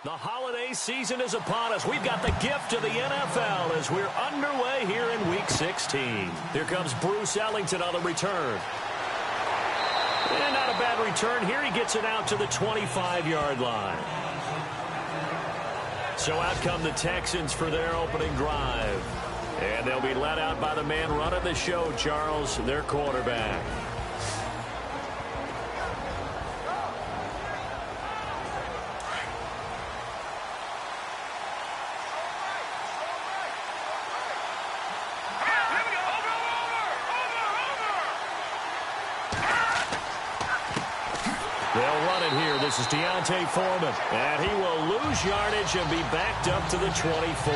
The holiday season is upon us. We've got the gift of the NFL as we're underway here in Week 16. Here comes Bruce Ellington on the return. And not a bad return here. He gets it out to the 25-yard line. So out come the Texans for their opening drive. And they'll be led out by the man running the show, Charles, their quarterback. They'll run it here. This is Deontay Foreman. And he will lose yardage and be backed up to the 24.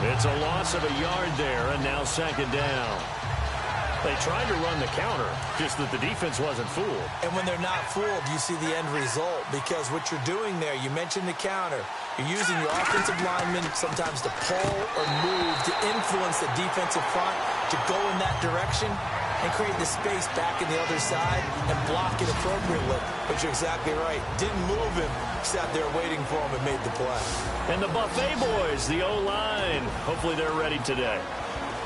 It's a loss of a yard there, and now second down. They tried to run the counter, just that the defense wasn't fooled. And when they're not fooled, you see the end result. Because what you're doing there, you mentioned the counter. You're using your offensive linemen sometimes to pull or move to influence the defensive front to go in that direction and create the space back in the other side and block it appropriately. But you're exactly right. Didn't move him, sat there waiting for him and made the play. And the Buffet boys, the O-line, hopefully they're ready today.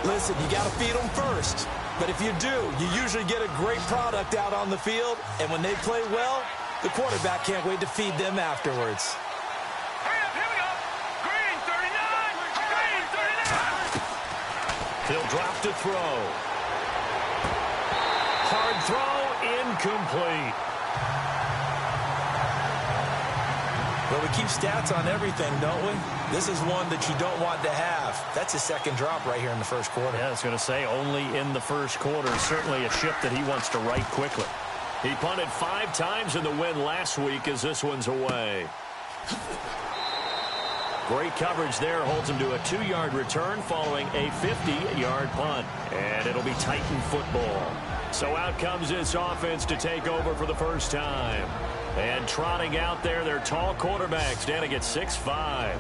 Listen, you got to feed them first. But if you do, you usually get a great product out on the field. And when they play well, the quarterback can't wait to feed them afterwards. He'll drop to throw. Hard throw, incomplete. Well, we keep stats on everything, don't we? This is one that you don't want to have. That's his second drop right here in the first quarter. Yeah, I was going to say only in the first quarter. Certainly a ship that he wants to right quickly. He punted 5 times in the win last week as this one's away. Great coverage there. Holds him to a 2-yard return following a 50-yard punt. And it'll be Titan football. So out comes this offense to take over for the first time. And trotting out there, their tall quarterback standing at 6'5".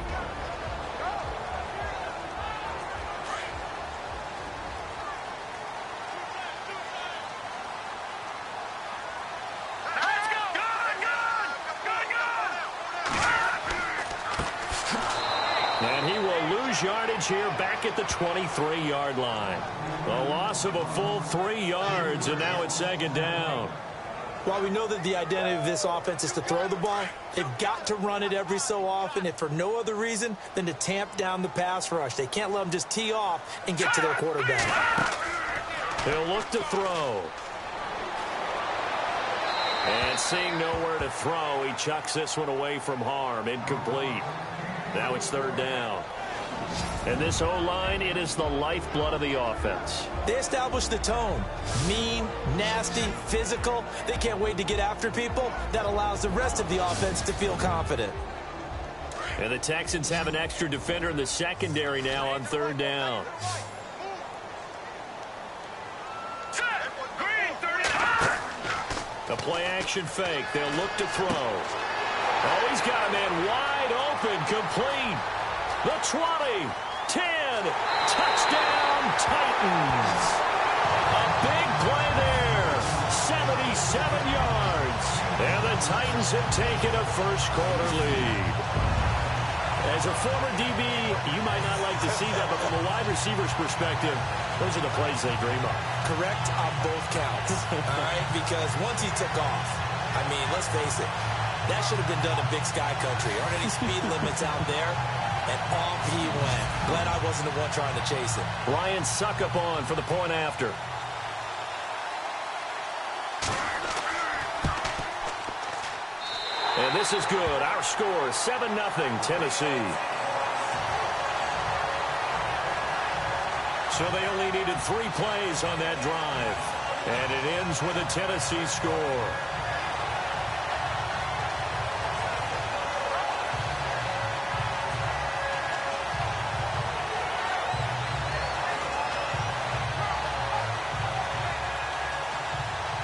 And he will lose yardage here back at the 23-yard line. A loss of a full 3 yards, and now it's second down. While we know that the identity of this offense is to throw the ball, they've got to run it every so often, if for no other reason than to tamp down the pass rush. They can't let them just tee off and get to their quarterback. They'll look to throw. And seeing nowhere to throw, he chucks this one away from harm. Incomplete. Now it's third down. And this O-line, it is the lifeblood of the offense. They establish the tone. Mean, nasty, physical. They can't wait to get after people. That allows the rest of the offense to feel confident. And the Texans have an extra defender in the secondary now on third down. A play-action fake. They'll look to throw. Oh, he's got a man wide open, complete. The 20, 10, touchdown Titans. A big play there, 77 yards. And the Titans have taken a first-quarter lead. As a former DB, you might not like to see that, but from a wide receiver's perspective, those are the plays they dream of. Correct on both counts, all right? Because once he took off, I mean, let's face it, that should have been done in Big Sky Country. Aren't any speed limits out there? And off he went. Glad I wasn't the one trying to chase him. Ryan Suckup on for the point after. And this is good. Our score, 7-0 Tennessee. So they only needed 3 plays on that drive. And it ends with a Tennessee score.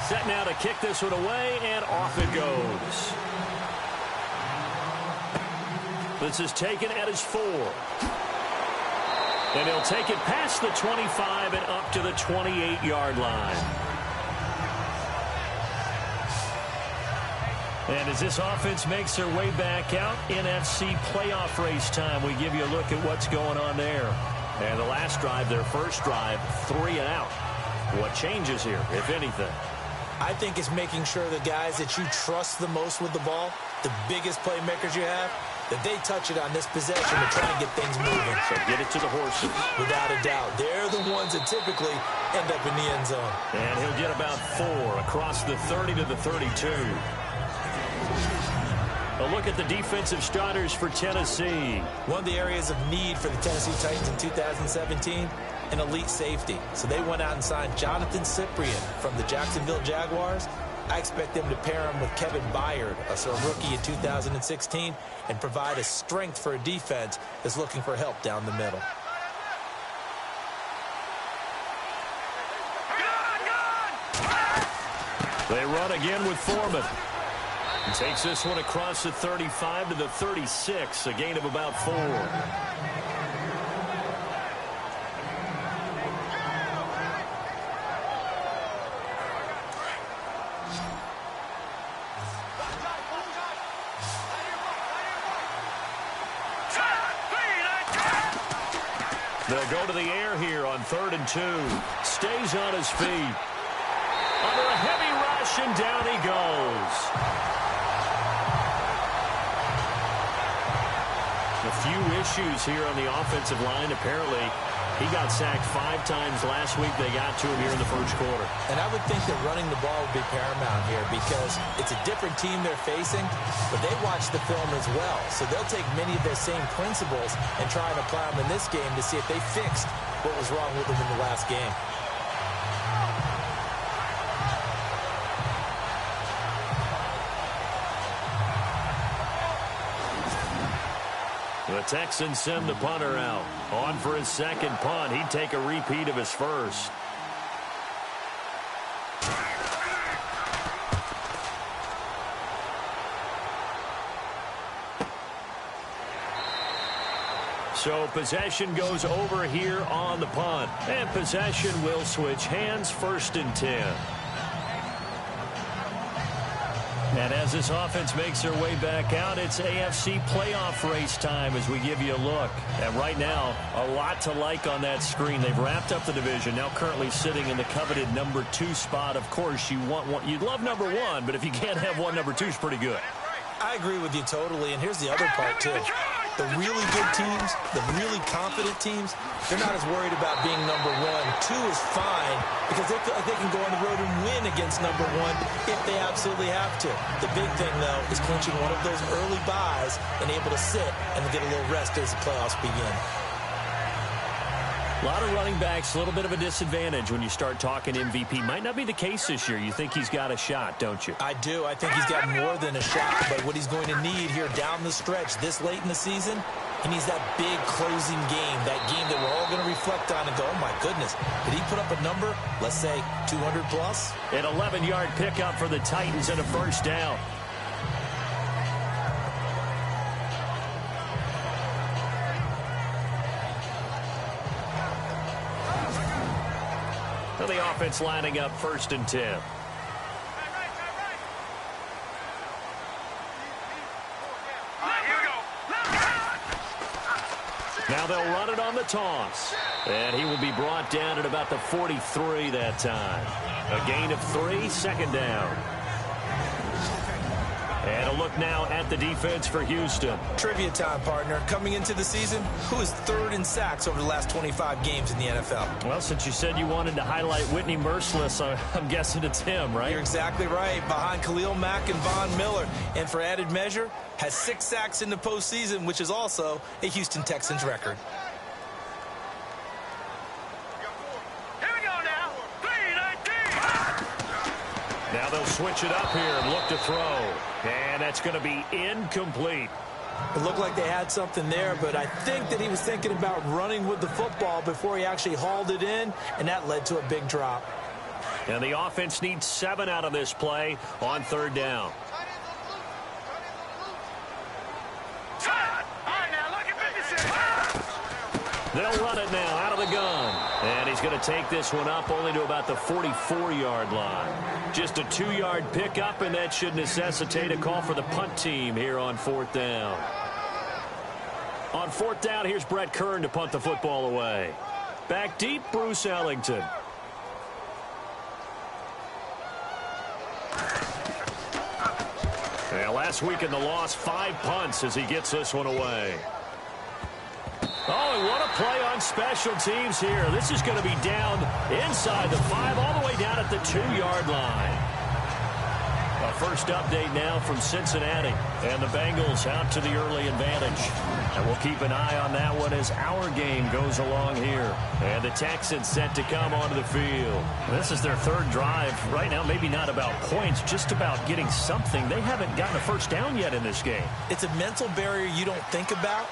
Set now to kick this one away, and off it goes. This is taken at his 4. And he'll take it past the 25 and up to the 28-yard line. And as this offense makes their way back out, NFC playoff race time, we give you a look at what's going on there. And the last drive, their first drive, 3 and out. What changes here, if anything? I think it's making sure the guys that you trust the most with the ball, the biggest playmakers you have, that they touch it on this possession to try and get things moving. So get it to the horses. Without a doubt. They're the ones that typically end up in the end zone. And he'll get about 4 across the 30 to the 32. A look at the defensive starters for Tennessee. One of the areas of need for the Tennessee Titans in 2017, an elite safety. So they went out and signed Jonathan Cyprien from the Jacksonville Jaguars. I expect them to pair him with Kevin Byard, a rookie in 2016, and provide a strength for a defense that's looking for help down the middle. They run again with Foreman. He takes this one across the 35 to the 36, a gain of about 4. They'll go to the air here on 3rd and 2. Stays on his feet. Under a heavy rush, and down he goes. A few issues here on the offensive line. Apparently, he got sacked 5 times last week. They got to him here in the first quarter. And I would think that running the ball would be paramount here because it's a different team they're facing, but they watch the film as well. So they'll take many of their same principles and try and apply them in this game to see if they fixed what was wrong with them in the last game. The Texans send the punter out. On for his second punt. He'd take a repeat of his first. So possession goes over here on the punt. And possession will switch hands, 1st and 10. And as this offense makes their way back out, it's AFC playoff race time as we give you a look. And right now, a lot to like on that screen. They've wrapped up the division, now currently sitting in the coveted number 2 spot. Of course, you want one. You'd love number 1, but if you can't have one, number 2 is pretty good. I agree with you totally, and here's the other part, too. The really good teams, the really confident teams, they're not as worried about being number 1. 2 is fine because they feel like they can go on the road and win against number 1 if they absolutely have to. The big thing, though, is clinching one of those early byes and able to sit and get a little rest as the playoffs begin. A lot of running backs, a little bit of a disadvantage when you start talking MVP. Might not be the case this year. You think he's got a shot, don't you? I do. I think he's got more than a shot. But what he's going to need here down the stretch this late in the season, he needs that big closing game, that game that we're all going to reflect on and go, oh, my goodness, did he put up a number, let's say, 200 plus? An 11-yard pickup for the Titans and a first down. The offense lining up 1st and 10. Now they'll run it on the toss. And he will be brought down at about the 43 that time. A gain of 3, 2nd down. And a look now at the defense for Houston. Trivia time, partner. Coming into the season, who is 3rd in sacks over the last 25 games in the NFL? Well, since you said you wanted to highlight Whitney Merciless, I'm guessing it's him, right? You're exactly right. Behind Khalil Mack and Von Miller. And for added measure, has 6 sacks in the postseason, which is also a Houston Texans record. Now they'll switch it up here and look to throw. And that's going to be incomplete. It looked like they had something there, but I think that he was thinking about running with the football before he actually hauled it in, and that led to a big drop. And the offense needs 7 out of this play on 3rd down. They'll run it now out of the gun. And he's going to take this one up only to about the 44-yard line. Just a 2-yard pickup, and that should necessitate a call for the punt team here on 4th down. On 4th down, here's Brett Kern to punt the football away. Back deep, Bruce Ellington. Yeah, last week in the loss, 5 punts as he gets this one away. Oh, and what a play on special teams here. This is going to be down inside the 5, all the way down at the 2-yard line. A first update now from Cincinnati. And the Bengals out to the early advantage. And we'll keep an eye on that one as our game goes along here. And the Texans set to come onto the field. This is their 3rd drive. Right now, maybe not about points, just about getting something. They haven't gotten a first down yet in this game. It's a mental barrier you don't think about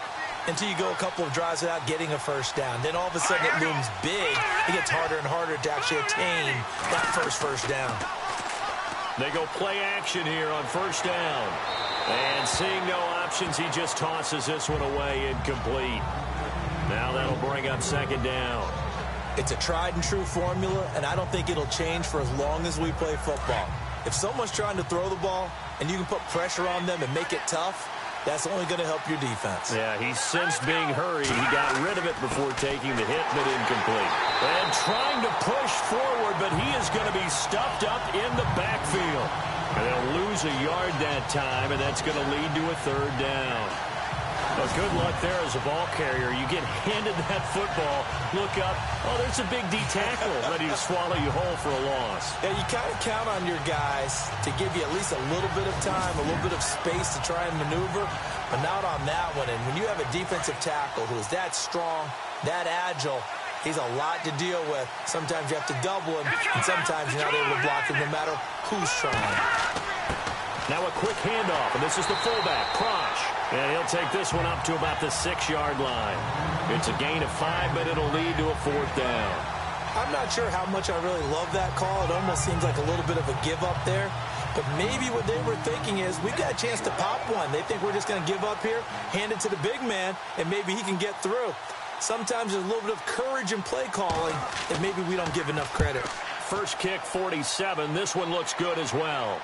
until you go a couple of drives without getting a first down. Then all of a sudden it looms big. It gets harder and harder to actually attain that first down. They go play action here on 1st down. And seeing no options, he just tosses this one away incomplete. Now that'll bring up 2nd down. It's a tried and true formula, and I don't think it'll change for as long as we play football. If someone's trying to throw the ball and you can put pressure on them and make it tough, that's only going to help your defense. Yeah, he sensed being hurried. He got rid of it before taking the hit, but incomplete. And trying to push forward, but he is going to be stuffed up in the backfield. And they'll lose a yard that time, and that's going to lead to a 3rd down. Well, good luck there as a ball carrier. You get handed that football, look up, oh, there's a big D tackle ready to swallow you whole for a loss. Yeah, you kind of count on your guys to give you at least a little bit of time, a little bit of space to try and maneuver, but not on that one. And when you have a defensive tackle who is that strong, that agile, he's a lot to deal with. Sometimes you have to double him, and sometimes you're not able to block him no matter who's trying. Now a quick handoff, and this is the fullback, Prosh. And he'll take this one up to about the 6-yard line. It's a gain of 5, but it'll lead to a 4th down. I'm not sure how much I really love that call. It almost seems like a little bit of a give up there. But maybe what they were thinking is, we've got a chance to pop one. They think we're just going to give up here, hand it to the big man, and maybe he can get through. Sometimes there's a little bit of courage in play calling that maybe we don't give enough credit. First kick, 47. This one looks good as well.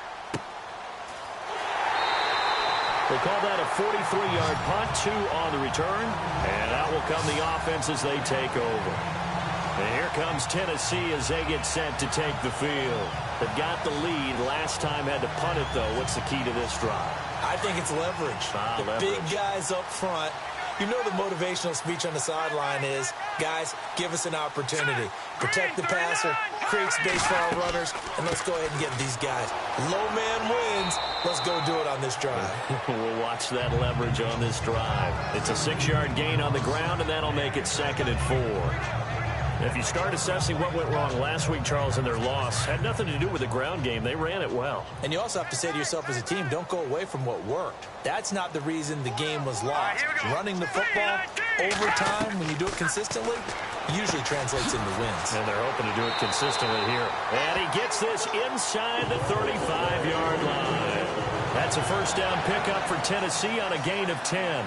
They call that a 43-yard punt, 2 on the return. And out will come the offense as they take over. And here comes Tennessee as they get set to take the field. They've got the lead. Last time had to punt it, though. What's the key to this drive? I think it's leverage. Leverage. Big guys up front. You know the motivational speech on the sideline is, guys, give us an opportunity. Protect the passer, create space for our runners, and let's go ahead and get these guys. Low man wins. Let's go do it on this drive. We'll watch that leverage on this drive. It's a 6-yard gain on the ground, and that'll make it 2nd and 4. If you start assessing what went wrong last week, Charles, in their loss, had nothing to do with the ground game. They ran it well. And you also have to say to yourself as a team, don't go away from what worked. That's not the reason the game was lost. Running the football over time, when you do it consistently, usually translates into wins. And they're hoping to do it consistently here. And he gets this inside the 35-yard line. That's a first down pickup for Tennessee on a gain of 10.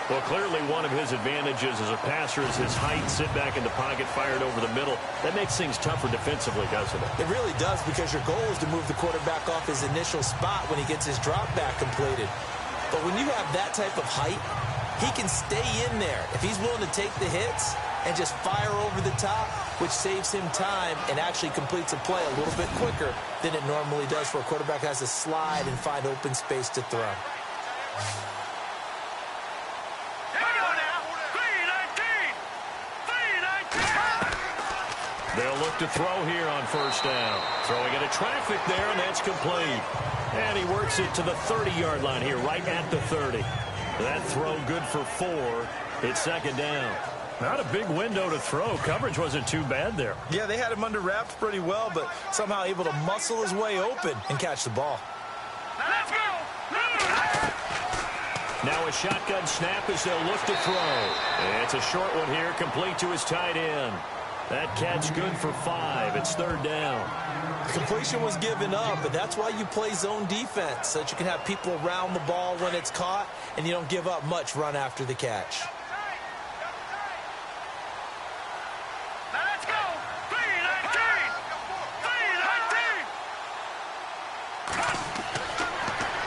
Well, clearly one of his advantages as a passer is his height, sit back in the pocket, fired over the middle. That makes things tougher defensively, doesn't it? It really does, because your goal is to move the quarterback off his initial spot when he gets his drop back completed. But when you have that type of height, he can stay in there. If he's willing to take the hits and just fire over the top, which saves him time and actually completes a play a little bit quicker than it normally does for a quarterback who has to slide and find open space to throw. They'll look to throw here on first down. Throwing into traffic there, and that's complete. And he works it to the 30-yard line here, right at the 30. That throw good for 4. It's second down. Not a big window to throw. Coverage wasn't too bad there. Yeah, they had him under wraps pretty well, but somehow able to muscle his way open and catch the ball. Let's go! Now a shotgun snap as they'll look to throw. It's a short one here, complete to his tight end. That catch good for 5. It's third down. Completion was given up, but that's why you play zone defense, so that you can have people around the ball when it's caught, and you don't give up much run after the catch.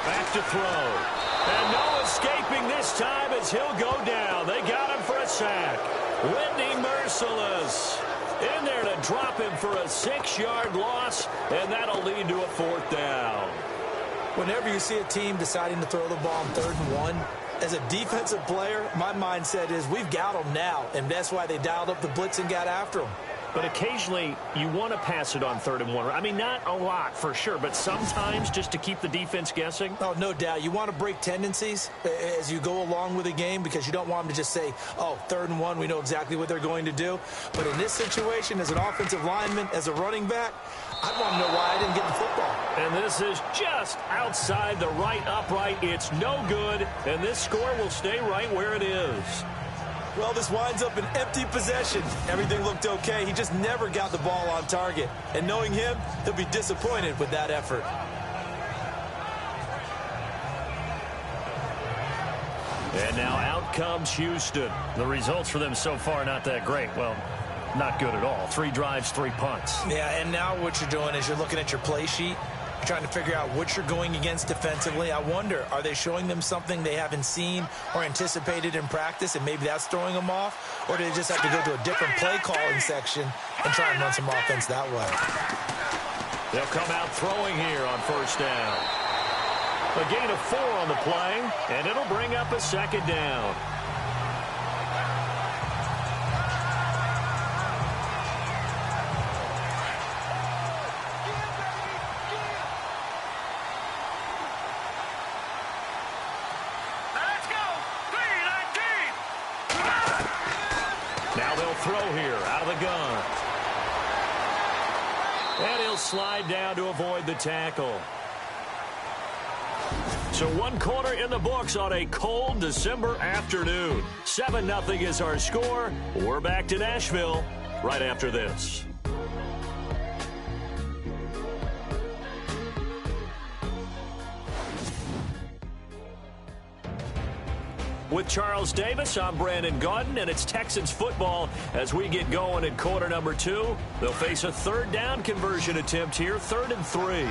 Back to throw. And no escaping this time as he'll go down. They got him for a sack. Whitney Merciless in there to drop him for a 6-yard loss, and that'll lead to a 4th down. Whenever you see a team deciding to throw the ball on 3rd and 1, as a defensive player, my mindset is we've got them now, and that's why they dialed up the blitz and got after them. But occasionally, you want to pass it on 3rd and 1. I mean, not a lot for sure, but sometimes just to keep the defense guessing. Oh, no doubt. You want to break tendencies as you go along with a game because you don't want them to just say, oh, 3rd and 1, we know exactly what they're going to do. But in this situation, as an offensive lineman, as a running back, I want to know why I didn't get the football. And this is just outside the right upright. It's no good, and this score will stay right where it is. Well, this winds up an empty possession. Everything looked okay. He just never got the ball on target. And knowing him, he'll be disappointed with that effort. And now out comes Houston. The results for them so far not that great. Well, not good at all. 3 drives, 3 punts. Yeah, and now what you're doing is you're looking at your play sheet. You're trying to figure out what you're going against defensively. I wonder, are they showing them something they haven't seen or anticipated in practice, and maybe that's throwing them off? Or do they just have to go to a different play calling section and try and run some offense that way? They'll come out throwing here on 1st down. A gain of 4 on the play, and it'll bring up a 2nd down. Now they'll throw here out of the gun. And he'll slide down to avoid the tackle. So 1 quarter in the books on a cold December afternoon. 7-0 is our score. We're back to Nashville right after this. With Charles Davis, I'm Brandon Gaudin, and it's Texans football as we get going in quarter number 2. They'll face a 3rd down conversion attempt here, 3rd and 3.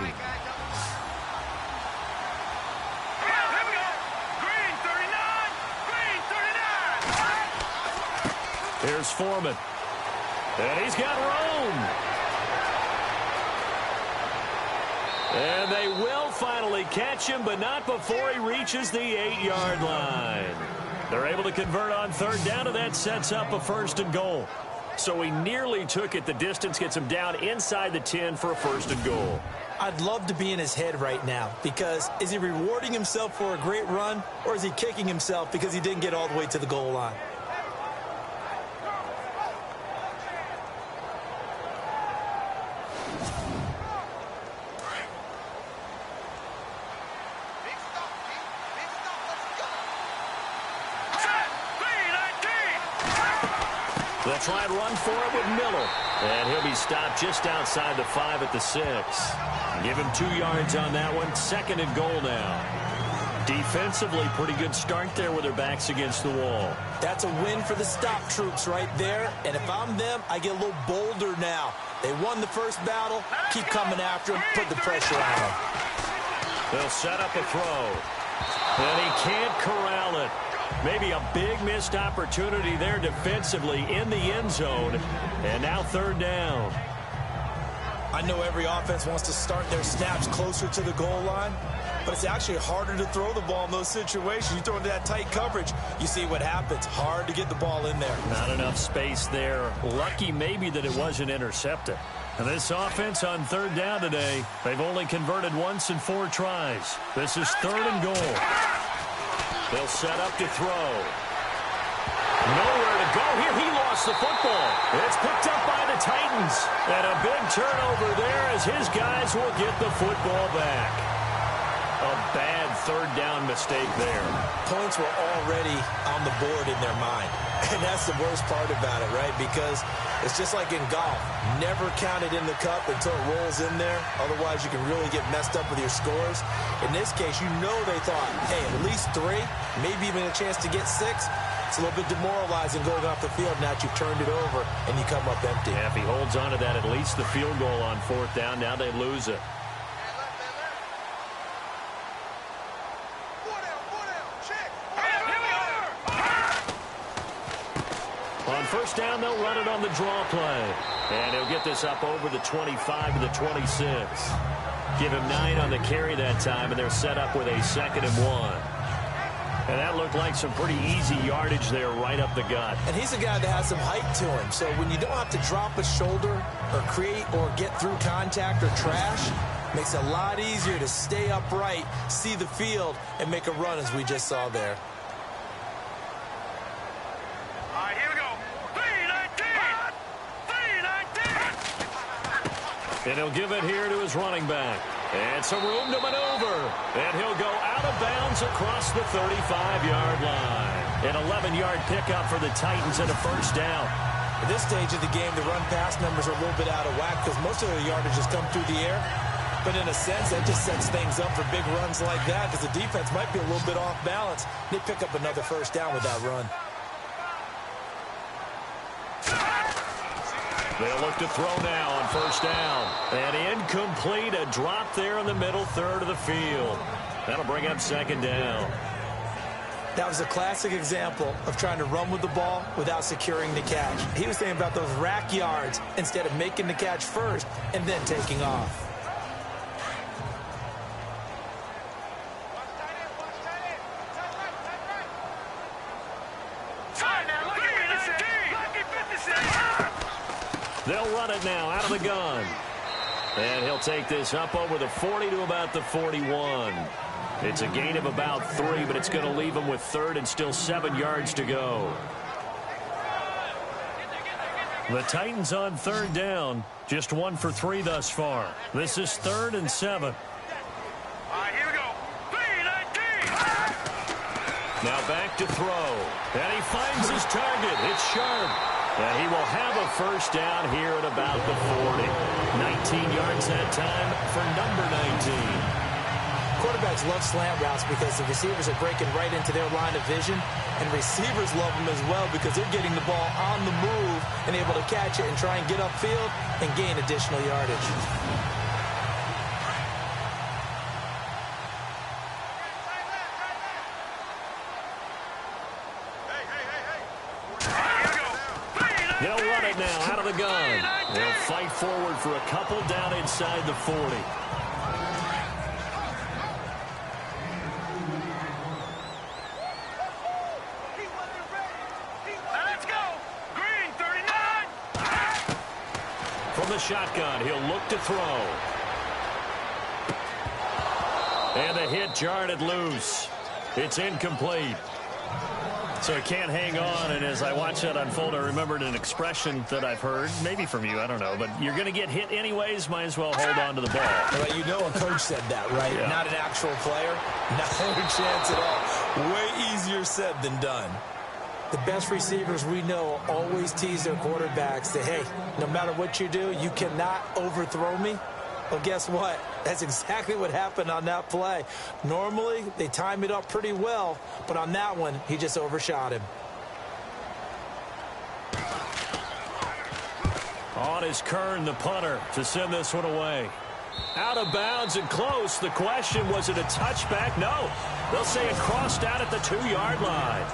Here's Foreman. And he's got room. And they will finally catch him, but not before he reaches the 8-yard line. They're able to convert on 3rd down, and that sets up a 1st and goal. So he nearly took it the distance, gets him down inside the 10 for a 1st and goal. I'd love to be in his head right now because is he rewarding himself for a great run, or is he kicking himself because he didn't get all the way to the goal line? They'll try and run for it with Miller. And he'll be stopped just outside the 5 at the 6. Give him 2 yards on that one. 2nd and goal now. Defensively, pretty good start there with their backs against the wall. That's a win for the stop troops right there. And if I'm them, I get a little bolder now. They won the first battle. Keep coming after them. Put the pressure on them. They'll set up a throw. And he can't corral it. Maybe a big missed opportunity there defensively in the end zone. And now 3rd down. I know every offense wants to start their snaps closer to the goal line, but it's actually harder to throw the ball in those situations. You throw into that tight coverage, you see what happens. Hard to get the ball in there. Not enough space there. Lucky maybe that it wasn't intercepted. And this offense on 3rd down today, they've only converted once in 4 tries. This is 3rd and goal. They'll set up to throw. Nowhere to go here. He lost the football. It's picked up by the Titans. And a big turnover there as his guys will get the football back. A bad 3rd down mistake there. Points were already on the board in their mind. And that's the worst part about it, right? Because it's just like in golf. Never count it in the cup until it rolls in there. Otherwise, you can really get messed up with your scores. In this case, you know they thought, hey, at least 3, maybe even a chance to get 6. It's a little bit demoralizing going off the field now that you've turned it over and you come up empty. Yeah, if he holds on to that, at least the field goal on 4th down. Now they lose it. first down, they'll run it on the draw play. And he'll get this up over the 25 to the 26. Give him 9 on the carry that time, and they're set up with a 2nd and 1. And that looked like some pretty easy yardage there right up the gut. And he's a guy that has some height to him. So when you don't have to drop a shoulder or create or get through contact or trash, makes it a lot easier to stay upright, see the field, and make a run as we just saw there. All right, here we go. 3-19. And he'll give it here to his running back. And some room to maneuver. And he'll go out of bounds across the 35-yard line. An 11-yard pickup for the Titans and a first down. At this stage of the game, the run-pass numbers are a little bit out of whack because most of their yardage has come through the air. But in a sense, that just sets things up for big runs like that because the defense might be a little bit off balance. They pick up another first down with that run. They'll look to throw now on first down. And incomplete, a drop there in the middle third of the field. That'll bring up 2nd down. That was a classic example of trying to run with the ball without securing the catch. He was thinking about those rack yards instead of making the catch first and then taking off. They'll run it now out of the gun. And he'll take this up over the 40 to about the 41. It's a gain of about 3, but it's going to leave him with 3rd and still 7 yards to go. The Titans on 3rd down. Just 1 for 3 thus far. This is 3rd and 7. All right, here we go. 3-19. Now back to throw. And he finds his target. It's sharp. And he will have a first down here at about the 40. 19 yards that time for number 19. Quarterbacks love slant routes because the receivers are breaking right into their line of vision, and receivers love them as well because they're getting the ball on the move and able to catch it and try and get upfield and gain additional yardage. They'll run it now out of the gun. They'll fight forward for a couple down inside the 40. Let's go. Green, 39. From the shotgun, he'll look to throw. And the hit jarred it loose. It's incomplete. So he can't hang on, and as I watch that unfold, I remembered an expression that I've heard, maybe from you, I don't know, but you're going to get hit anyways, might as well hold on to the ball. Well, you know a coach said that, right? Yeah. Not an actual player. Not a chance at all. Way easier said than done. The best receivers we know always tease their quarterbacks that, hey, no matter what you do, you cannot overthrow me. Well, guess what? That's exactly what happened on that play. Normally, they time it up pretty well, but on that one, he just overshot him. On is Kern, the punter, to send this one away. Out of bounds and close. The question, was it a touchback? No. They'll say it crossed out at the 2-yard line.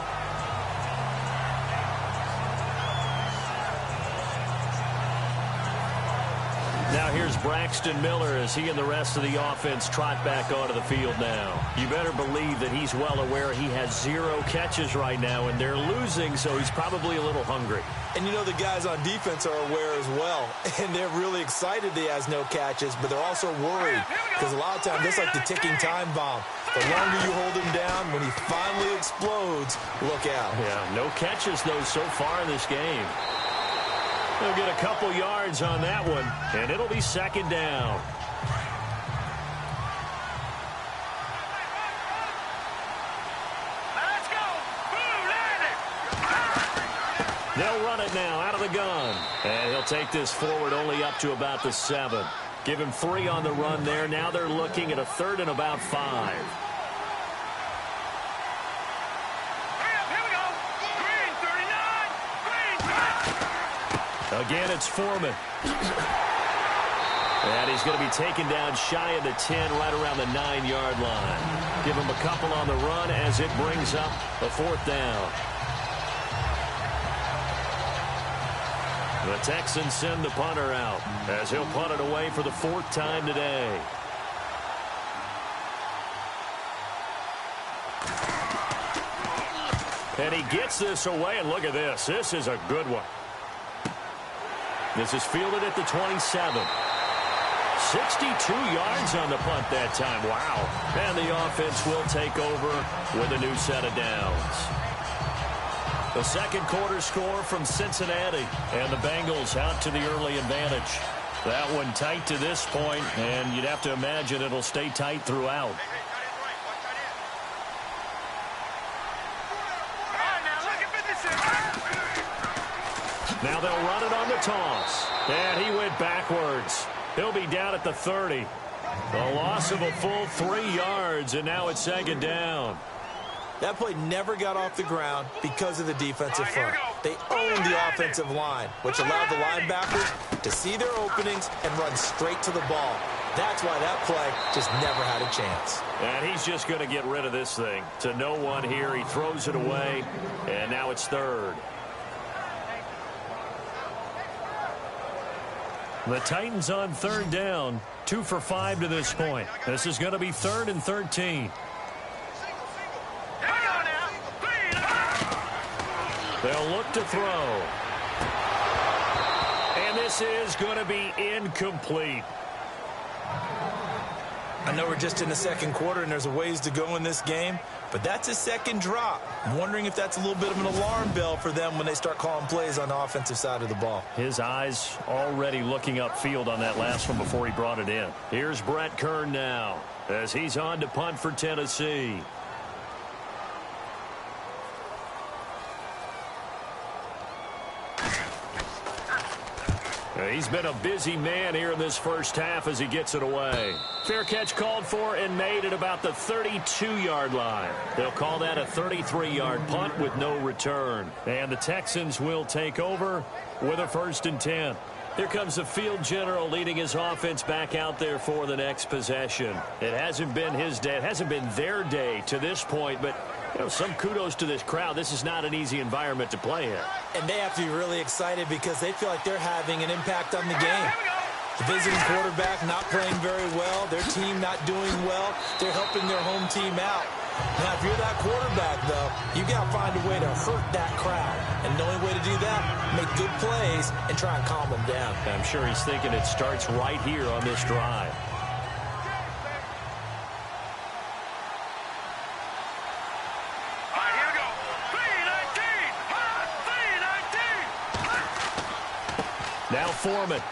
Now here's Braxton Miller as he and the rest of the offense trot back onto the field now. You better believe that he's well aware he has 0 catches right now, and they're losing, so he's probably a little hungry. And you know the guys on defense are aware as well, and they're really excited he has no catches, but they're also worried because a lot of times that's like the ticking time bomb. The longer you hold him down, when he finally explodes, look out. Yeah, no catches, though, so far in this game. They'll get a couple yards on that one, and it'll be 2nd down. Let's go. Boom, They'll run it now out of the gun. And he'll take this forward only up to about the 7. Give him 3 on the run there. Now they're looking at a 3rd and about 5. Again, it's Foreman. And he's going to be taken down shy of the 10, right around the 9-yard line. Give him a couple on the run as it brings up a 4th down. The Texans send the punter out as he'll punt it away for the 4th time today. And he gets this away, and look at this. This is a good one. This is fielded at the 27. 62 yards on the punt that time. Wow. And the offense will take over with a new set of downs. The second quarter score from Cincinnati, and the Bengals out to the early advantage. That one tight to this point, and you'd have to imagine it'll stay tight throughout. Now they'll run it on the toss. And he went backwards. He'll be down at the 30. A loss of a full 3 yards, and now it's 2nd down. That play never got off the ground because of the defensive front. They owned the offensive line, which allowed the linebackers to see their openings and run straight to the ball. That's why that play just never had a chance. And he's just going to get rid of this thing. To no one here. He throws it away, and now it's 3rd. The Titans on 3rd down, 2 for 5 to this point. This is going to be 3rd and 13. They'll look to throw. And this is going to be incomplete. I know we're just in the second quarter and there's a ways to go in this game, but that's a second drop. I'm wondering if that's a little bit of an alarm bell for them when they start calling plays on the offensive side of the ball. His eyes already looking upfield on that last one before he brought it in. Here's Brett Kern now as he's on to punt for Tennessee. He's been a busy man here in this first half as he gets it away. Fair catch called for and made at about the 32-yard line. They'll call that a 33-yard punt with no return. And the Texans will take over with a 1st and 10. Here comes the field general leading his offense back out there for the next possession. It hasn't been his day. It hasn't been their day to this point, but some kudos to this crowd. This is not an easy environment to play in. And they have to be really excited because they feel like they're having an impact on the game. The visiting quarterback not playing very well. Their team not doing well. They're helping their home team out. Now, if you're that quarterback, though, you got to find a way to hurt that crowd. And the only way to do that, make good plays and try and calm them down. I'm sure he's thinking it starts right here on this drive. Now Foreman.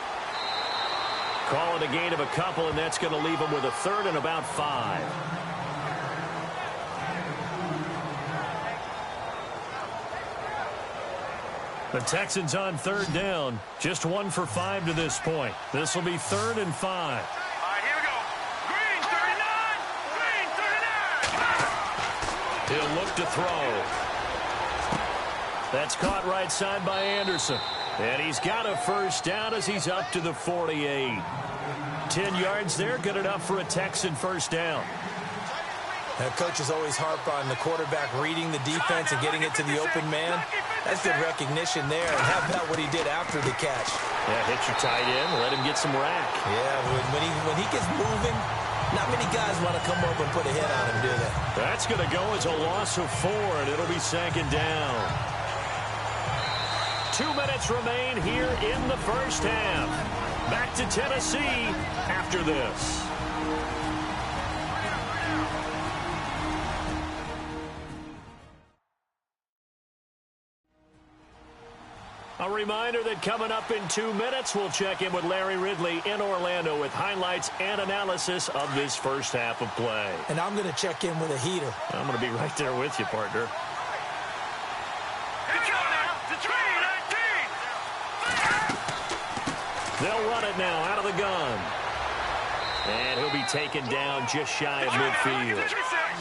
Call it a gain of a couple, and that's going to leave him with a 3rd and about 5. The Texans on 3rd down. Just 1 for 5 to this point. This will be 3rd and 5. All right, here we go. Green 39. Green 39. He'll look to throw. That's caught right side by Anderson. And he's got a 1st down as he's up to the 48. 10 yards there, good enough for a Texan 1st down. Coaches always harp on the quarterback reading the defense and getting it to the open man. That's good recognition there. And how about what he did after the catch? Yeah, hit your tight end, let him get some rack. Yeah, when he gets moving, not many guys want to come over and put a hit on him, do they? That's going to go as a loss of 4, and it'll be 2nd down. 2 minutes remain here in the first half. Back to Tennessee after this. A reminder that coming up in 2 minutes, we'll check in with Larry Ridley in Orlando with highlights and analysis of this first half of play. And I'm going to check in with a heater. I'm going to be right there with you, partner. They'll run it now out of the gun. And he'll be taken down just shy of midfield.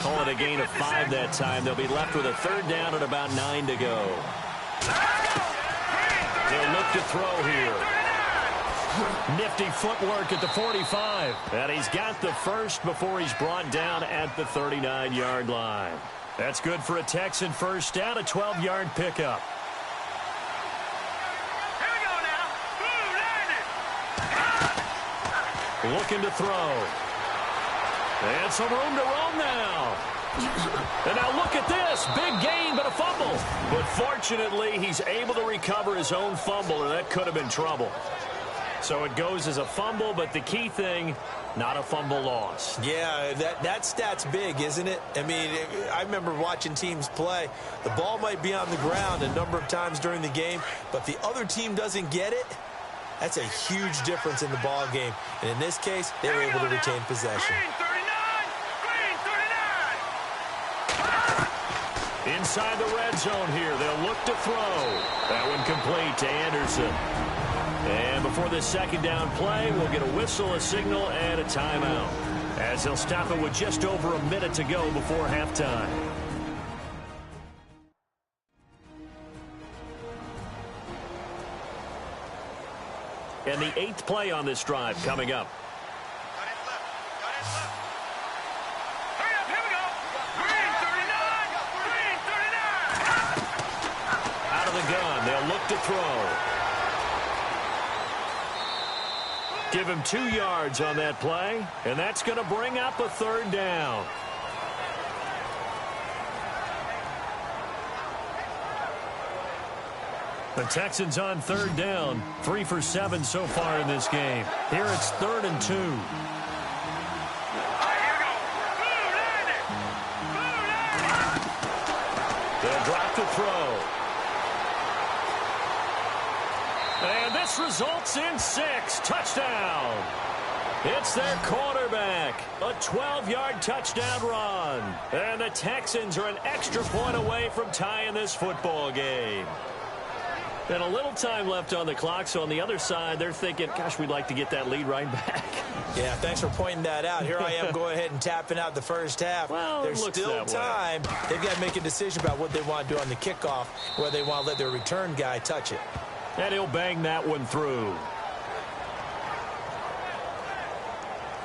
Call it a gain of 5 that time. They'll be left with a 3rd down and about 9 to go. They'll look to throw here. Nifty footwork at the 45. And he's got the 1st before he's brought down at the 39-yard line. That's good for a Texan 1st down, a 12-yard pickup. Here we go now. looking to throw. And some room to roam now. And now look at this. Big gain, but a fumble. But fortunately, he's able to recover his own fumble, or that could have been trouble. So it goes as a fumble, but the key thing, not a fumble loss. Yeah, that stat's big, isn't it? I mean, I remember watching teams play. The ball might be on the ground a number of times during the game, but the other team doesn't get it. That's a huge difference in the ball game. And in this case, they were able to retain possession. Inside the red zone here, they'll look to throw. That one complete to Anderson. And before this second down play, we'll get a whistle, a signal, and a timeout, as they'll stop it with just over a minute to go before halftime. And the 8th play on this drive coming up. Out of the gun, they'll look to throw. Give him 2 yards on that play, and that's going to bring up a 3rd down. The Texans on 3rd down, 3 for 7 so far in this game. Here it's 3rd and 2. They'll drop the throw. And this results in 6. Touchdown. It's their quarterback. A 12-yard touchdown run. And the Texans are an extra point away from tying this football game. And a little time left on the clock, so on the other side, they're thinking, gosh, we'd like to get that lead right back. Yeah, thanks for pointing that out. Here I am going ahead and tapping out the first half. Well, there's still time. They've got to make a decision about what they want to do on the kickoff, whether they want to let their return guy touch it. And he'll bang that one through.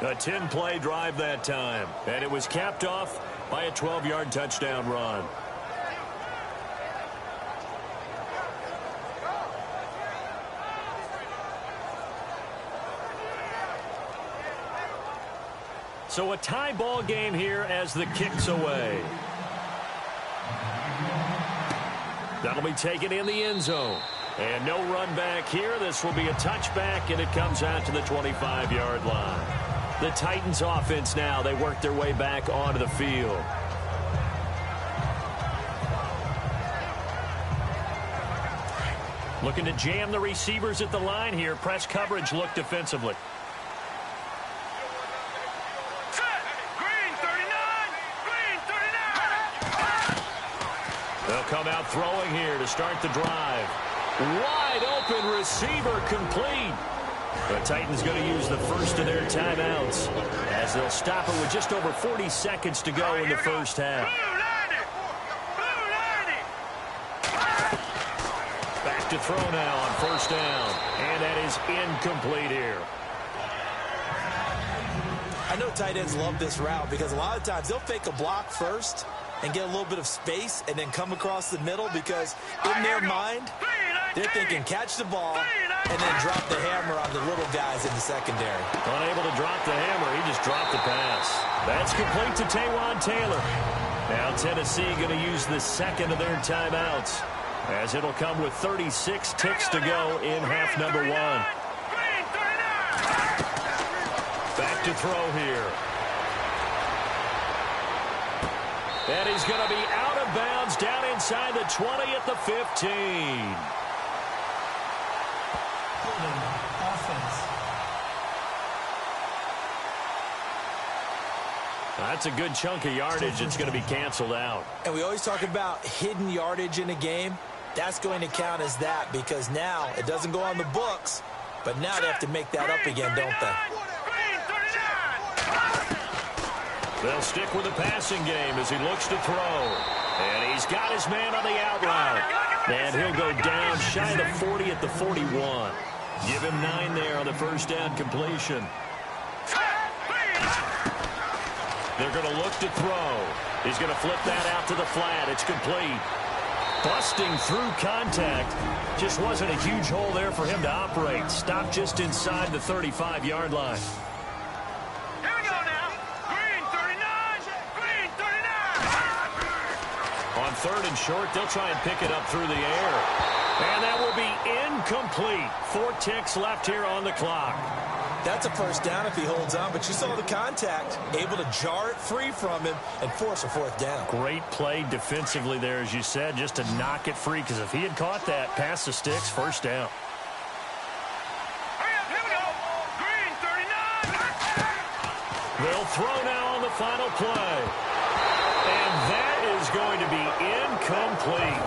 A 10-play drive that time. And it was capped off by a 12-yard touchdown run. So a tie ball game here as the kick's away. That'll be taken in the end zone. And no run back here. This will be a touchback, and it comes out to the 25-yard line. The Titans offense now, they work their way back onto the field. Looking to jam the receivers at the line here. Press coverage look defensively. They'll come out throwing here to start the drive. Wide open receiver complete. The Titans going to use the first of their timeouts as they'll stop it with just over 40 seconds to go in the first half. Back to throw now on first down. And that is incomplete here. I know tight ends love this route because a lot of times they'll fake a block first and get a little bit of space and then come across the middle because in their mind, they're thinking catch the ball and then drop the hammer on the little guys in the secondary. Unable to drop the hammer, he just dropped the pass. That's complete to Taywan Taylor. Now Tennessee going to use the second of their timeouts as it'll come with 36 ticks to go in half number 1. Back to throw here. And he's going to be out of bounds down inside the 20 at the 15. That's a good chunk of yardage. It's going to be canceled out. And we always talk about hidden yardage in a game. That's going to count as that because now it doesn't go on the books, but now they have to make that up again, don't they? They'll stick with the passing game as he looks to throw. And he's got his man on the out route. And he'll go down shy of the 40 at the 41. Give him 9 there on the first down completion. They're going to look to throw. He's going to flip that out to the flat. It's complete. Busting through contact. Just wasn't a huge hole there for him to operate. Stopped just inside the 35-yard line. On 3rd and short, they'll try and pick it up through the air. And that will be incomplete. 4 ticks left here on the clock. That's a first down if he holds on, but you saw the contact. Able to jar it free from him and force a 4th down. Great play defensively there, as you said, just to knock it free, because if he had caught that, past the sticks, first down. Here we go. Green, 39. They'll throw now on the final play. And that is going to be incomplete.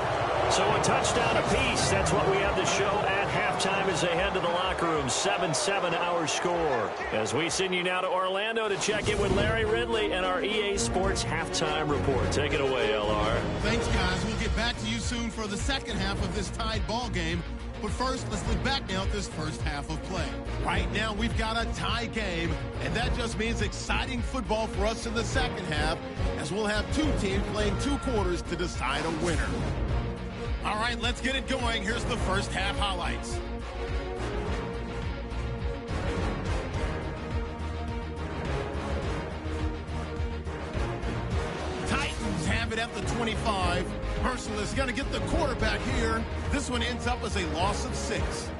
So a touchdown apiece. That's what we have to show at halftime as they head to the locker room. 7-7 our score. As we send you now to Orlando to check in with Larry Ridley and our EA Sports halftime report. Take it away, LR. Thanks, guys. We'll get back to you soon for the second half of this tied ball game. But first, let's look back now at this first half of play. Right now, we've got a tie game, and that just means exciting football for us in the second half, as we'll have 2 teams playing 2 quarters to decide a winner. All right, let's get it going. Here's the first half highlights. Titans have it at the 25. Merciless is going to get the quarterback here. This one ends up as a loss of 6.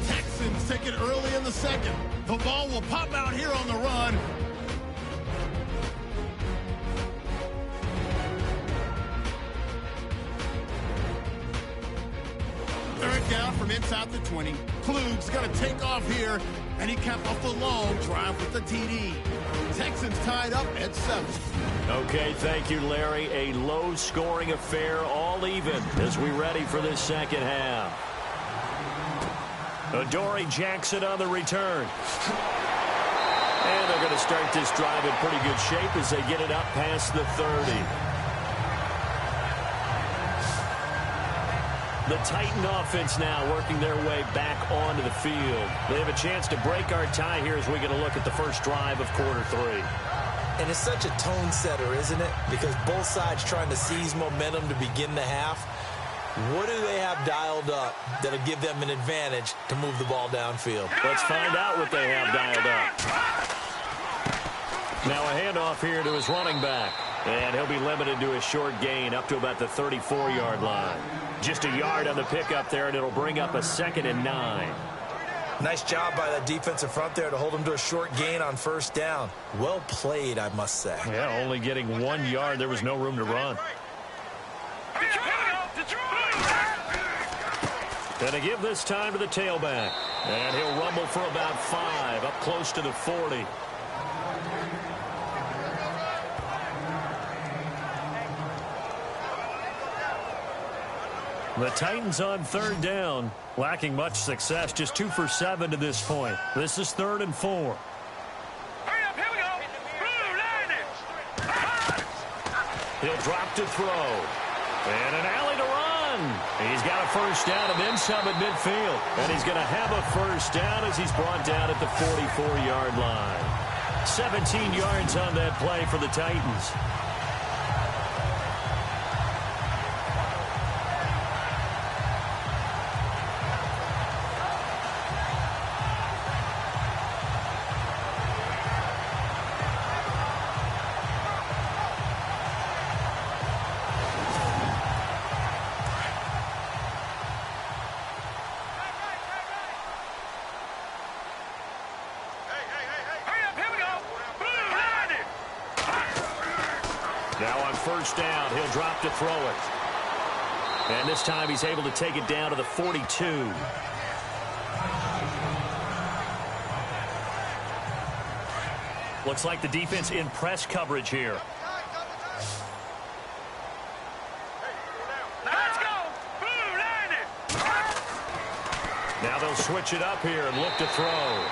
Texans take it early in the second. The ball will pop out here on the run. Third down from inside the 20. Klug's going to take off here, and he capped off the long drive with the TD. Texans tied up at 7. Okay, thank you, Larry. A low-scoring affair, all even, as we ready for this second half. Adoree Jackson on the return. And they're going to start this drive in pretty good shape as they get it up past the 30. The Titan offense now working their way back onto the field. They have a chance to break our tie here as we get a look at the first drive of quarter 3. And it's such a tone setter, isn't it? Because both sides trying to seize momentum to begin the half. What do they have dialed up that'll give them an advantage to move the ball downfield? Let's find out what they have dialed up. Now a handoff here to his running back. And he'll be limited to a short gain up to about the 34-yard line. Just a yard on the pickup there, and it'll bring up a 2nd and 9. Nice job by that defensive front there to hold him to a short gain on first down. Well played, I must say. Yeah, only getting 1 yard. There was no room to run. And to give this time to the tailback. And he'll rumble for about 5, up close to the 40. The Titans on 3rd down, lacking much success, just 2 for 7 to this point. This is 3rd and 4. Hurry up, here we go. Blue, He'll drop to throw. And an alley to run. He's got a first down and then some at midfield. And he's going to have a first down as he's brought down at the 44-yard line. 17 yards on that play for the Titans. Now on first down, he'll drop to throw it. And this time he's able to take it down to the 42. Looks like the defense in press coverage here. Let's go. Blue, Now they'll switch it up here and look to throw.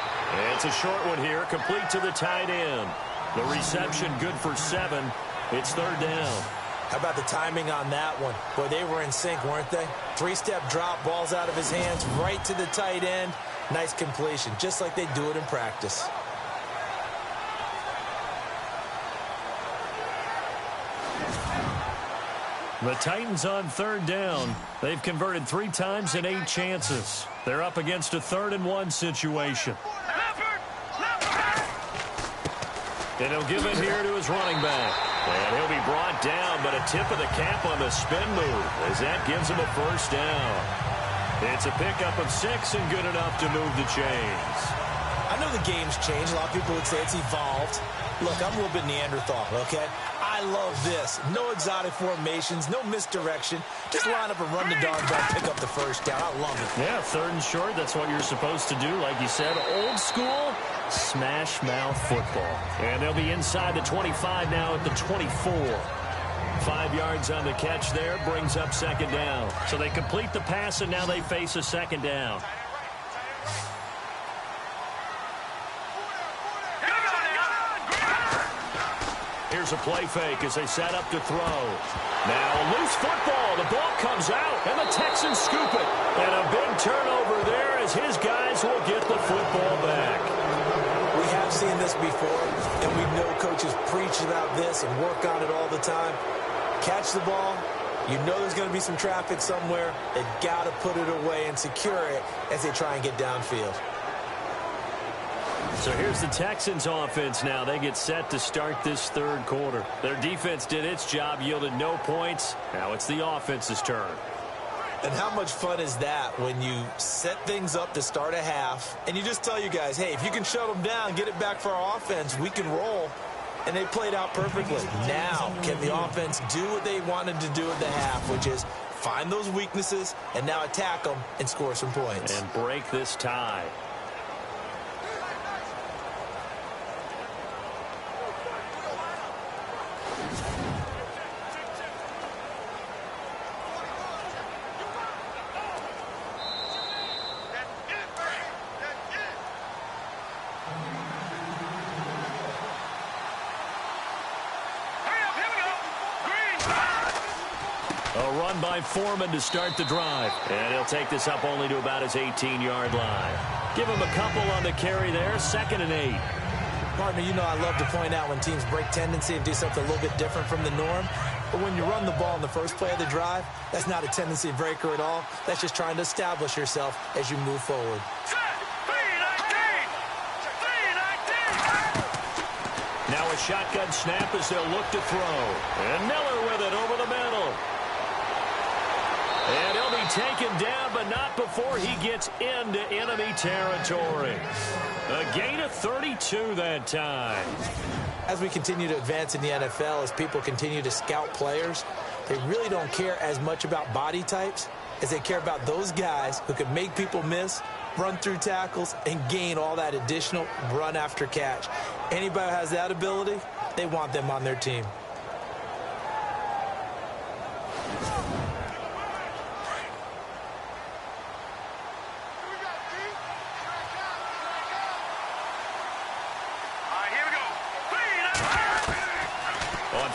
It's a short one here, complete to the tight end. The reception good for 7. It's 3rd down. How about the timing on that one? Boy, they were in sync, weren't they? 3-step drop, balls out of his hands, right to the tight end. Nice completion, just like they do it in practice. The Titans on third down. They've converted 3 times in 8 chances. They're up against a 3rd-and-1 situation. And he'll give it here to his running back. And he'll be brought down, but a tip of the cap on the spin move as that gives him a first down. It's a pickup of 6 and good enough to move the chains. I know the game's changed. A lot of people would say it's evolved. Look, I'm a little bit Neanderthal, okay? I love this. No exotic formations, no misdirection. Just line up and run the darn ball, pick up the first down. I love it. Yeah, 3rd and short, that's what you're supposed to do. Like you said, old school, smash mouth football. And they'll be inside the 25 now at the 24. 5 yards on the catch there, brings up 2nd down. So they complete the pass, and now they face a 2nd down. Here's a play fake as they set up to throw. Now a loose football. The ball comes out, and the Texans scoop it. And a big turnover there as his guys will get the football back. We have seen this before, and we know coaches preach about this and work on it all the time. Catch the ball. You know there's going to be some traffic somewhere. They've got to put it away and secure it as they try and get downfield. So here's the Texans offense now. They get set to start this 3rd quarter. Their defense did its job, yielded no points. Now it's the offense's turn. And how much fun is that when you set things up to start a half and you just tell you guys, hey, if you can shut them down, get it back for our offense, we can roll. And they played out perfectly. Now, can the offense do what they wanted to do at the half, which is find those weaknesses and now attack them and score some points. And break this tie. By Foreman to start the drive. And he'll take this up only to about his 18-yard line. Give him a couple on the carry there. 2nd and 8. Partner, you know I love to point out when teams break tendency and do something a little bit different from the norm. But when you run the ball in the first play of the drive, that's not a tendency breaker at all. That's just trying to establish yourself as you move forward. Now a shotgun snap as they'll look to throw. And Miller with it over the middle. And he'll be taken down, but not before he gets into enemy territory. A gain of 32 that time. As we continue to advance in the NFL, as people continue to scout players, they really don't care as much about body types as they care about those guys who can make people miss, run through tackles, and gain all that additional run after catch. Anybody who has that ability, they want them on their team.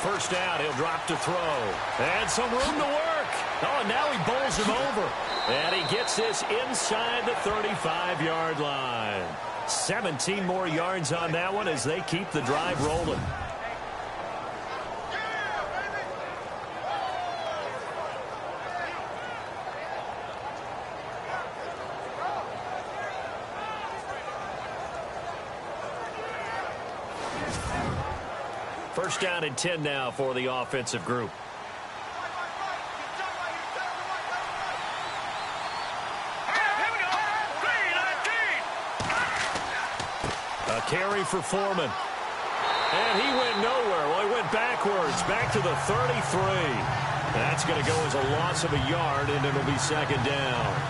First down, he'll drop to throw. And some room to work. Oh, and now he bowls him over. And he gets this inside the 35-yard line. 17 more yards on that one as they keep the drive rolling. First down and 10 now for the offensive group. A carry for Foreman. And he went nowhere. Well, he went backwards, back to the 33. That's going to go as a loss of a yard, and it'll be 2nd down.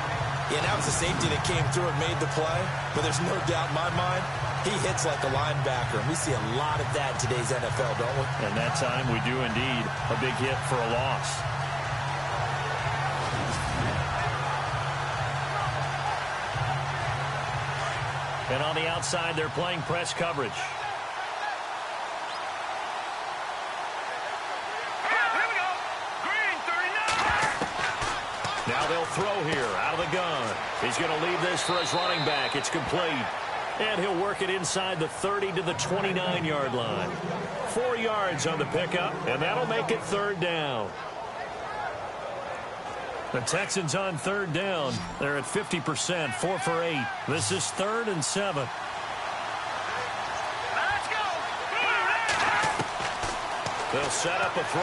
Yeah, that was the safety that came through and made the play. But there's no doubt in my mind, he hits like a linebacker. And we see a lot of that in today's NFL, don't we? And that time we do indeed. A big hit for a loss. And on the outside, they're playing press coverage. Now they'll throw here out of the gun. He's going to leave this for his running back. It's complete. And he'll work it inside the 30 to the 29-yard line. 4 yards on the pickup, and that'll make it 3rd down. The Texans on third down. They're at 50%, 4 for 8. This is 3rd and 7. Let's go. They'll set up a throw.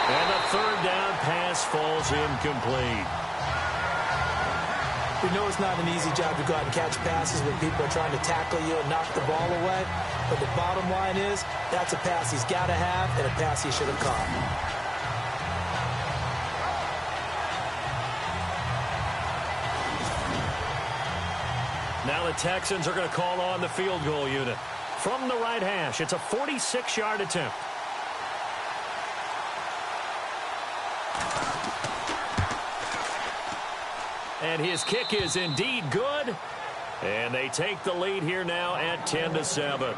And the third down pass falls incomplete. We know it's not an easy job to go out and catch passes when people are trying to tackle you and knock the ball away. But the bottom line is, that's a pass he's got to have and a pass he should have caught. Now the Texans are going to call on the field goal unit. From the right hash, it's a 46-yard attempt. And his kick is indeed good. And they take the lead here now at 10-7.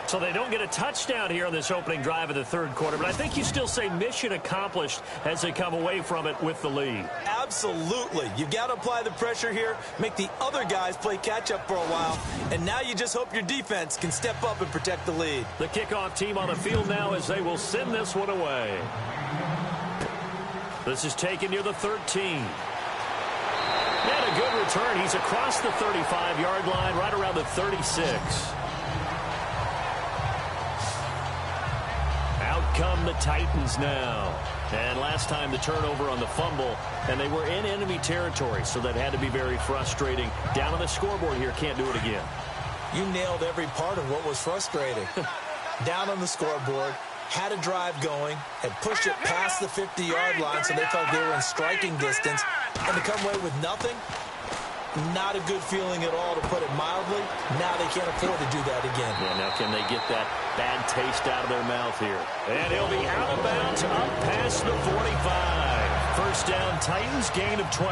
So they don't get a touchdown here on this opening drive of the third quarter, but I think you still say mission accomplished as they come away from it with the lead. Absolutely. You've got to apply the pressure here, make the other guys play catch-up for a while, and now you just hope your defense can step up and protect the lead. The kickoff team on the field now as they will send this one away. This is taken near the 13. And a good return. He's across the 35-yard line, right around the 36. Out come the Titans now. And last time the turnover on the fumble, and they were in enemy territory, so that had to be very frustrating. Down on the scoreboard here, can't do it again. You nailed every part of what was frustrating. Down on the scoreboard, had a drive going, had pushed it past the 50-yard line so they felt they were in striking distance, and to come away with nothing, not a good feeling at all, to put it mildly. Now they can't afford to do that again. Yeah, now can they get that bad taste out of their mouth here? And he'll be out of bounds up past the 45. First down, Titans, gain of 12.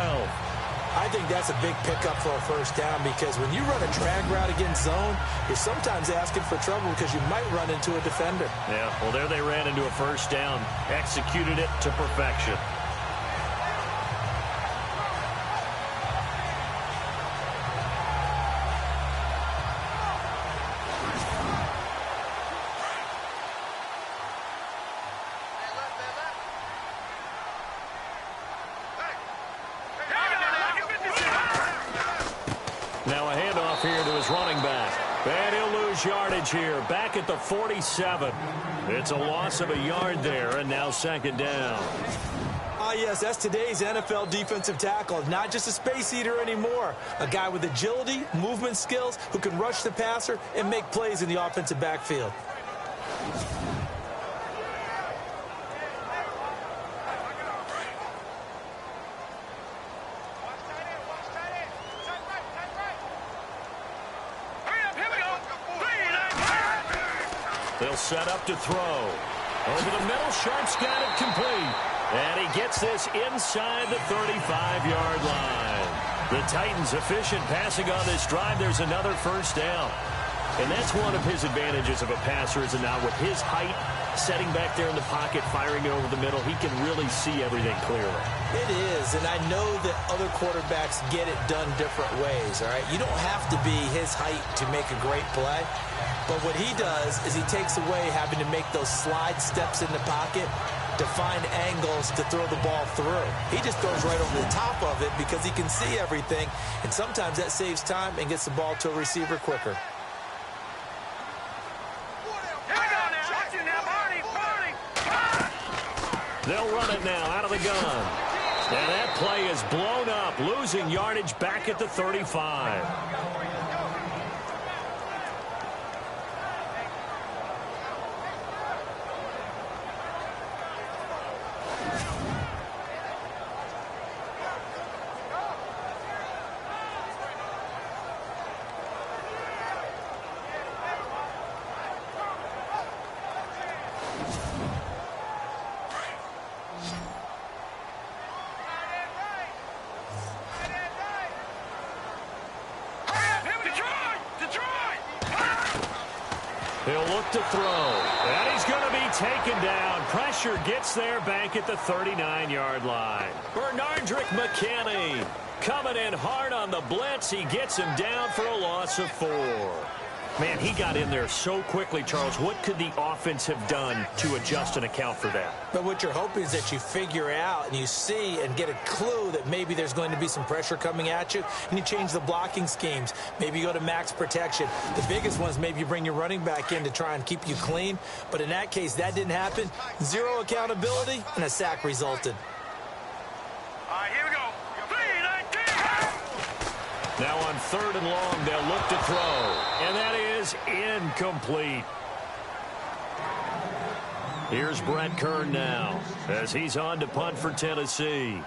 I think that's a big pickup for a first down, because when you run a drag route against zone, you're sometimes asking for trouble because you might run into a defender. Yeah, well, there they ran into a first down, executed it to perfection. Now a handoff here to his running back. And he'll lose yardage here, back at the 47. It's a loss of a yard there, and now second down. Yes, that's today's NFL defensive tackle. Not just a space eater anymore. A guy with agility, movement skills, who can rush the passer and make plays in the offensive backfield. They'll set up to throw. Over the middle, Sharp's got it complete. And he gets this inside the 35-yard line. The Titans efficient passing on this drive. There's another first down. And that's one of his advantages of a passer, is now with his height, setting back there in the pocket, firing it over the middle, he can really see everything clearly. It is, and I know that other quarterbacks get it done different ways, all right? You don't have to be his height to make a great play. But what he does is he takes away having to make those slide steps in the pocket to find angles to throw the ball through. He just throws right over the top of it because he can see everything, and sometimes that saves time and gets the ball to a receiver quicker. They'll run it now out of the gun. And that play is blown up, losing yardage back at the 35. He'll look to throw, and he's going to be taken down. Pressure gets there back at the 39-yard line. Bernardrick McKinney coming in hard on the blitz. He gets him down for a loss of 4. Man, he got in there so quickly, Charles. What could the offense have done to adjust and account for that? But what you're hoping is that you figure out and you see and get a clue that maybe there's going to be some pressure coming at you, and you change the blocking schemes. Maybe you go to max protection. The biggest one is maybe you bring your running back in to try and keep you clean. But in that case, that didn't happen. Zero accountability, and a sack resulted. All right, here we go. 3-19. Now on 3rd and long, they'll look to throw. And that is incomplete. Here's Brett Kern now as he's on to punt for Tennessee.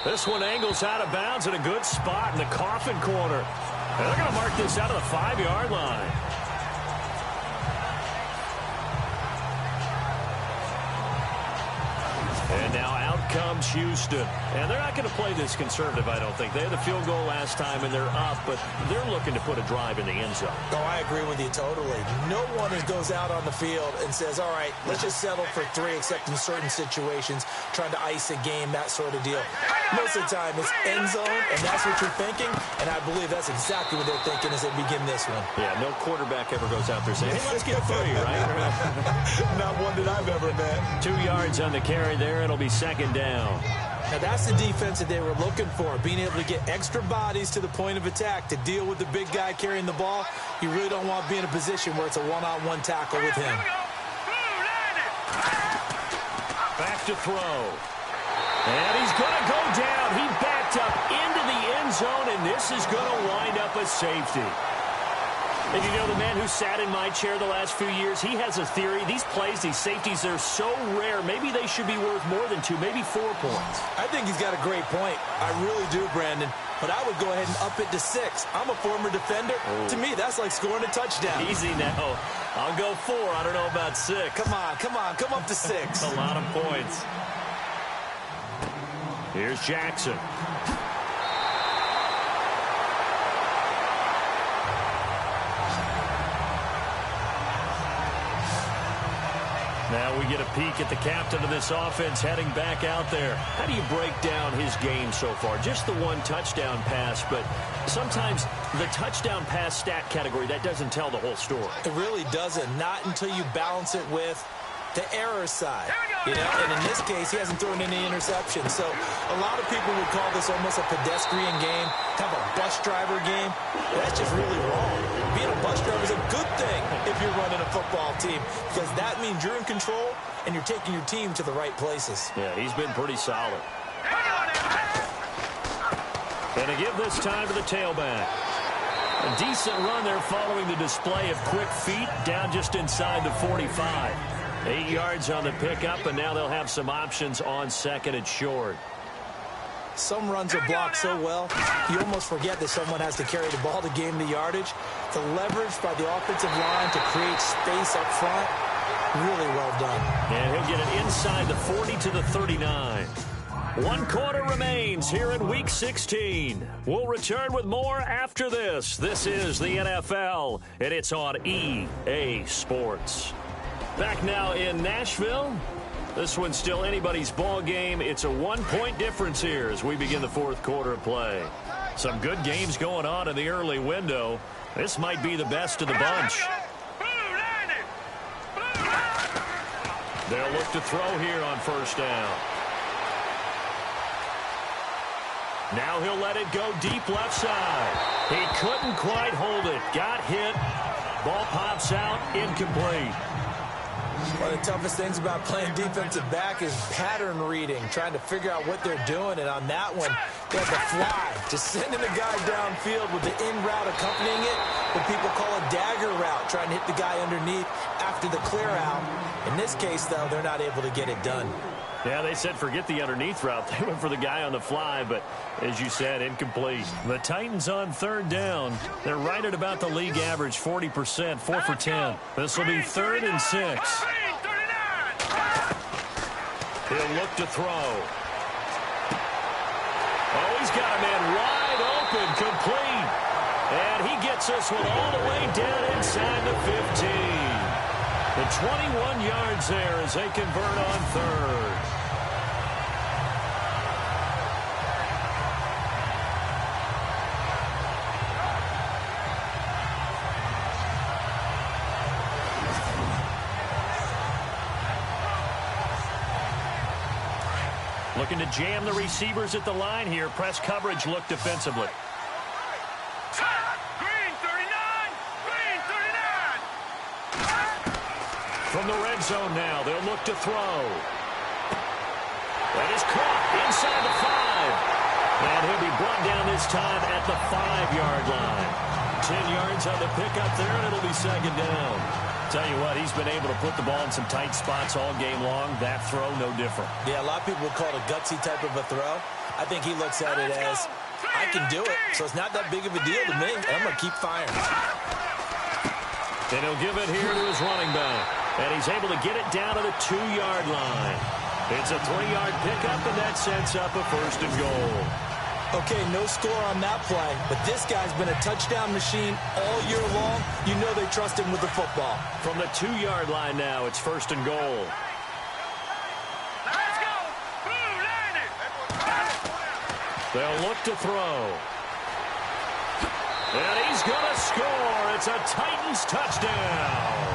This one angles out of bounds in a good spot in the coffin corner. And they're going to mark this out of the 5-yard line. And now out comes Houston. And they're not going to play this conservative, I don't think. They had the field goal last time, and they're up, but they're looking to put a drive in the end zone. Oh, I agree with you totally. No one goes out on the field and says, all right, let's just settle for 3, except in certain situations, trying to ice a game, that sort of deal. Most of the time, it's end zone, and that's what you're thinking, and I believe that's exactly what they're thinking as they begin this one. Yeah, no quarterback ever goes out there saying, hey, let's get 3, right? Not one that I've ever met. 2 yards on the carry there. It'll be 2nd down. Now, that's the defense that they were looking for, being able to get extra bodies to the point of attack to deal with the big guy carrying the ball. You really don't want to be in a position where it's a one-on-one tackle with him. Back to throw. And he's going to go down. He backed up into the end zone, and this is going to wind up a safety. And you know, the man who sat in my chair the last few years, he has a theory. These plays, these safeties, they're so rare. Maybe they should be worth more than 2, maybe 4 points. I think he's got a great point. I really do, Brandon. But I would go ahead and up it to 6. I'm a former defender. Oh. To me, that's like scoring a touchdown. Easy now. I'll go 4. I don't know about 6. Come on. Come up to 6. A lot of points. Here's Jackson. Now we get a peek at the captain of this offense heading back out there. How do you break down his game so far? Just the 1 touchdown pass, but sometimes the touchdown pass stat category, that doesn't tell the whole story. It really doesn't. Not until you balance it with the error side. You know, and in this case, he hasn't thrown any interceptions. So a lot of people would call this almost a pedestrian game, kind of a bus driver game. That's just really wrong. Being a bus driver is a good thing if you're running a football team, because that means you're in control and you're taking your team to the right places. Yeah, he's been pretty solid. And to give this time to the tailback. A decent run there following the display of quick feet down just inside the 45. 8 yards on the pickup, and now they'll have some options on 2nd and short. Some runs are blocked so well, you almost forget that someone has to carry the ball to gain the yardage. The leverage by the offensive line to create space up front, really well done. And he'll get it inside the 40 to the 39. 1 quarter remains here in Week 16. We'll return with more after this. This is the NFL, and it's on EA Sports. Back now in Nashville. This one's still anybody's ball game. It's a 1-point difference here as we begin the 4th quarter of play. Some good games going on in the early window. This might be the best of the bunch. They'll look to throw here on 1st down. Now he'll let it go deep left side. He couldn't quite hold it. Got hit. Ball pops out. Incomplete. One of the toughest things about playing defensive back is pattern reading, trying to figure out what they're doing. And on that one, they had the fly, just sending the guy downfield with the in route accompanying it, what people call a dagger route, trying to hit the guy underneath after the clear out. In this case, though, they're not able to get it done. Yeah, they said forget the underneath route. They went for the guy on the fly, but as you said, incomplete. The Titans on 3rd down. They're right at about the league average, 40%, 4 for 10. This will be 3rd and 6. He'll look to throw. Oh, he's got a man wide open, complete. And he gets this one all the way down inside the 15. The The 21 yards there as they convert on third. Looking to jam the receivers at the line here. Press coverage look defensively. Green 39! Green 39! From the red zone now, they'll look to throw. That is caught inside the 5. And he'll be brought down this time at the 5-yard line. 10 yards on the pickup there, and it'll be second down. Tell you what, he's been able to put the ball in some tight spots all game long. That throw, no different. Yeah, a lot of people would call it a gutsy type of a throw. I think he looks at it as, I can do it, so it's not that big of a deal to me, and I'm going to keep firing. And he'll give it here to his running back. And he's able to get it down to the 2-yard line. It's a 3-yard pickup, and that sets up a first and goal. Okay, no score on that play, but this guy's been a touchdown machine all year long. You know they trust him with the football. From the 2-yard line now, it's first and goal. Let's go! Blue line it! They'll look to throw. And he's going to score. It's a Titans touchdown.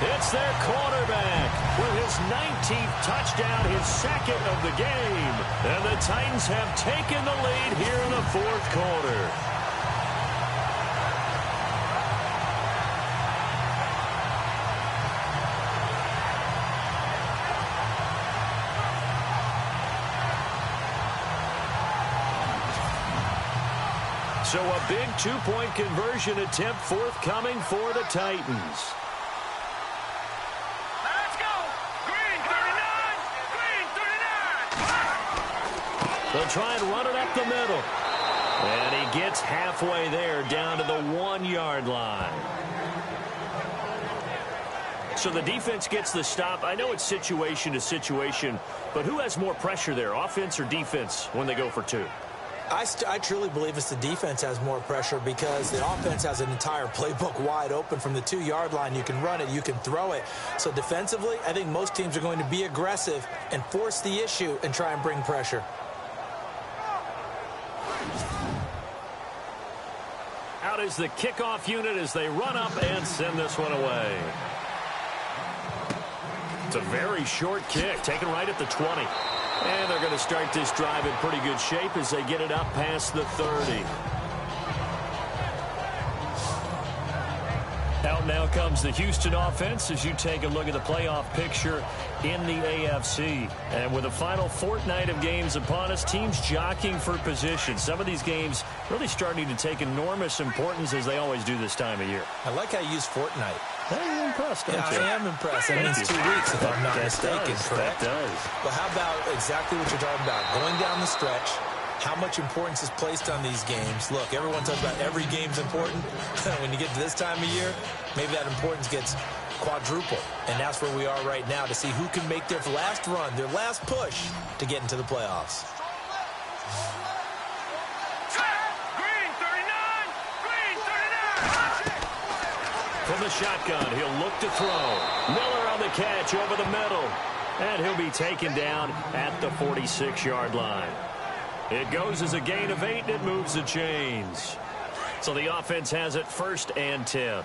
It's their quarterback with his 19th touchdown, his second of the game. And the Titans have taken the lead here in the fourth quarter. So a big 2-point conversion attempt forthcoming for the Titans. Let's go! Green 39! Green 39! They'll try and run it up the middle. And he gets halfway there down to the 1-yard line. So the defense gets the stop. I know it's situation to situation, but who has more pressure there, offense or defense, when they go for 2? I truly believe it's the defense has more pressure because the offense has an entire playbook wide open from the 2-yard line. You can run it, you can throw it. So defensively, I think most teams are going to be aggressive and force the issue and try and bring pressure. Out is the kickoff unit as they run up and send this one away. It's a very short kick, taken right at the 20. And they're going to start this drive in pretty good shape as they get it up past the 30. Out now comes the Houston offense as you take a look at the playoff picture in the AFC. And with the final fortnight of games upon us, teams jockeying for position. Some of these games really starting to take enormous importance as they always do this time of year. I like how you use fortnight. You're impressed, don't you? I am impressed. That means 2 weeks, if I'm not mistaken, correct? That does. But how about exactly what you're talking about? Going down the stretch, how much importance is placed on these games. Look, everyone talks about every game's important. When you get to this time of year, maybe that importance gets quadruple. And that's where we are right now to see who can make their last run, their last push to get into the playoffs. Green 39! Green 39! From the shotgun, he'll look to throw. Miller on the catch over the middle. And he'll be taken down at the 46-yard line. It goes as a gain of 8, and it moves the chains. So the offense has it 1st and 10. Hurry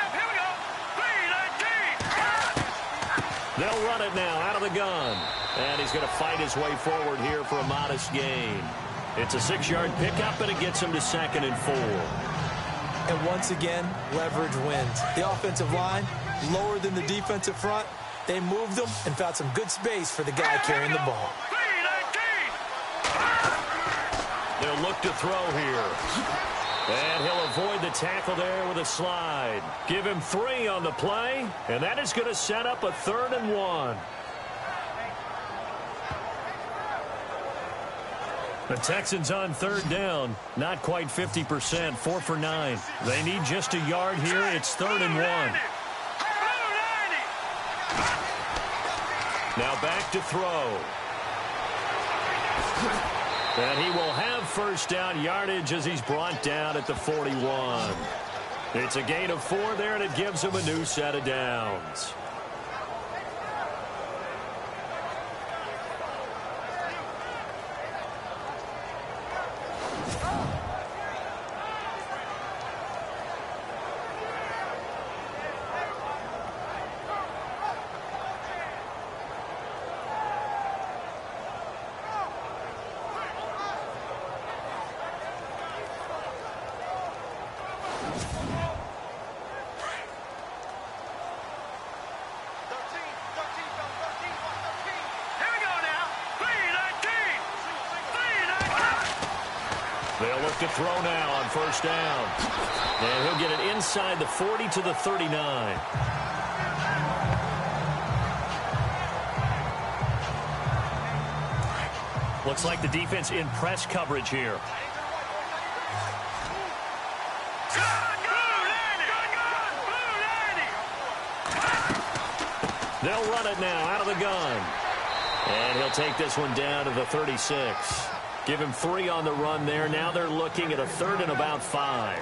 up, here we go! Green 19! They'll run it now out of the gun. And he's going to fight his way forward here for a modest gain. It's a 6-yard pickup, and it gets him to 2nd and 4. And once again, leverage wins. The offensive line, lower than the defensive front. They moved them and found some good space for the guy carrying the ball. Green 19! They'll look to throw here. And he'll avoid the tackle there with a slide. Give him 3 on the play, and that is going to set up a 3rd and 1. The Texans on 3rd down. Not quite 50%, 4 for 9. They need just a yard here. It's 3rd and 1. Now back to throw. And he will have first down yardage as he's brought down at the 41. It's a gain of 4 there, and it gives them a new set of downs. They'll look to throw now on first down. And he'll get it inside the 40 to the 39. Looks like the defense in press coverage here. They'll run it now out of the gun. And he'll take this one down to the 36. Give him 3 on the run there. Now they're looking at a 3rd and about 5.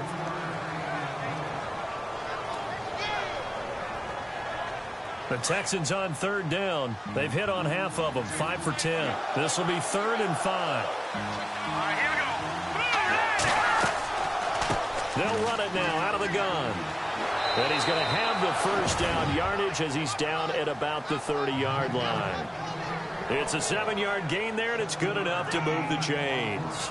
The Texans on 3rd down. They've hit on half of them, 5 for 10. This will be 3rd and 5. All right, here we go. They'll run it now out of the gun. And he's going to have the first down yardage as he's down at about the 30-yard line. It's a 7-yard gain there, and it's good enough to move the chains.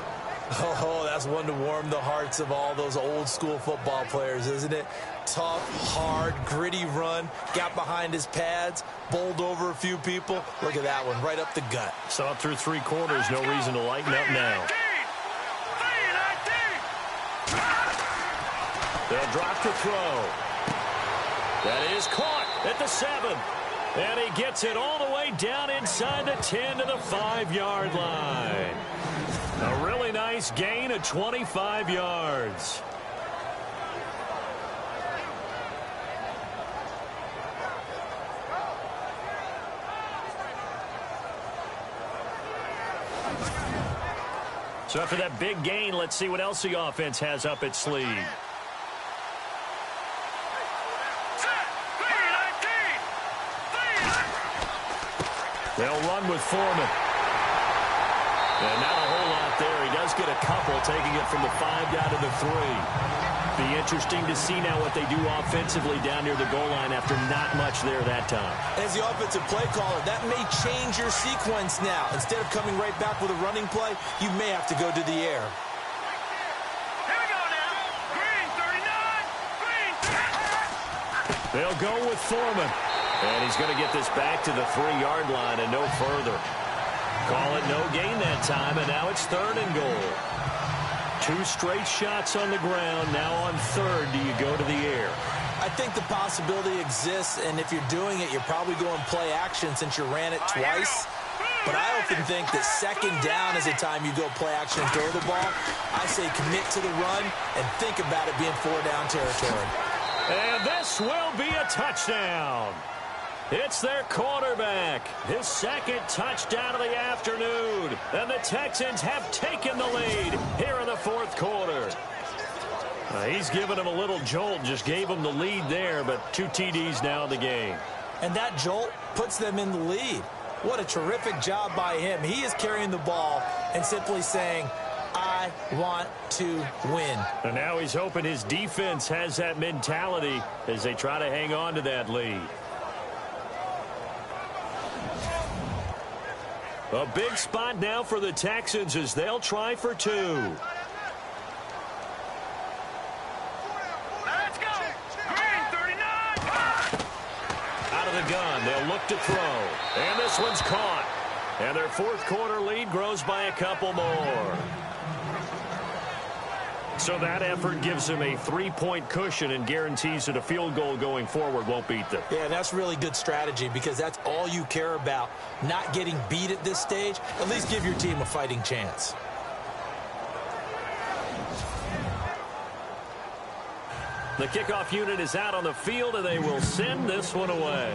Oh, that's one to warm the hearts of all those old-school football players, isn't it? Tough, hard, gritty run, got behind his pads, bowled over a few people. Look at that one, right up the gut. Saw through 3 quarters, no reason to lighten up now. They'll drop to throw. That is caught at the 7. And he gets it all the way down inside the 10 to the 5-yard line. A really nice gain of 25 yards. So after that big gain, let's see what else the offense has up its sleeve. They'll run with Foreman. And not a whole lot there. He does get a couple, taking it from the 5 down to the 3. Be interesting to see now what they do offensively down near the goal line after not much there that time. As the offensive play caller, that may change your sequence now. Instead of coming right back with a running play, you may have to go to the air. Here we go now. Green 39. Green. They'll go with Foreman. And he's going to get this back to the 3-yard line and no further. Call it no gain that time, and now it's 3rd and goal. 2 straight shots on the ground. Now on 3rd, do you go to the air? I think the possibility exists, and if you're doing it, you're probably going play action since you ran it twice. But I often think that 2nd down is the time you go play action and throw the ball. I say commit to the run and think about it being 4-down territory. And this will be a touchdown. It's their quarterback, his 2nd touchdown of the afternoon. And the Texans have taken the lead here in the 4th quarter. He's given him a little jolt, just gave him the lead there, but 2 TDs now in the game. And that jolt puts them in the lead. What a terrific job by him. He is carrying the ball and simply saying, I want to win. And now he's hoping his defense has that mentality as they try to hang on to that lead. A big spot now for the Texans as they'll try for 2. Let's go. Green 39. Out of the gun, they'll look to throw. And this one's caught. And their 4th quarter lead grows by a couple more. So that effort gives them a 3-point cushion and guarantees that a field goal going forward won't beat them. Yeah, that's really good strategy because that's all you care about. Not getting beat at this stage. At least give your team a fighting chance. The kickoff unit is out on the field, and they will send this one away.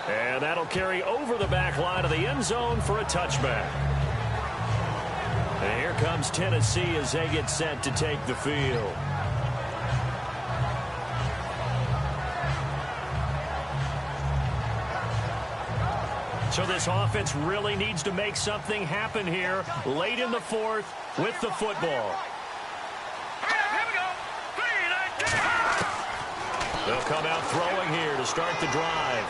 And that'll carry over the back line of the end zone for a touchback. And here comes Tennessee as they get set to take the field. So this offense really needs to make something happen here late in the fourth with the football. They'll come out throwing here to start the drive.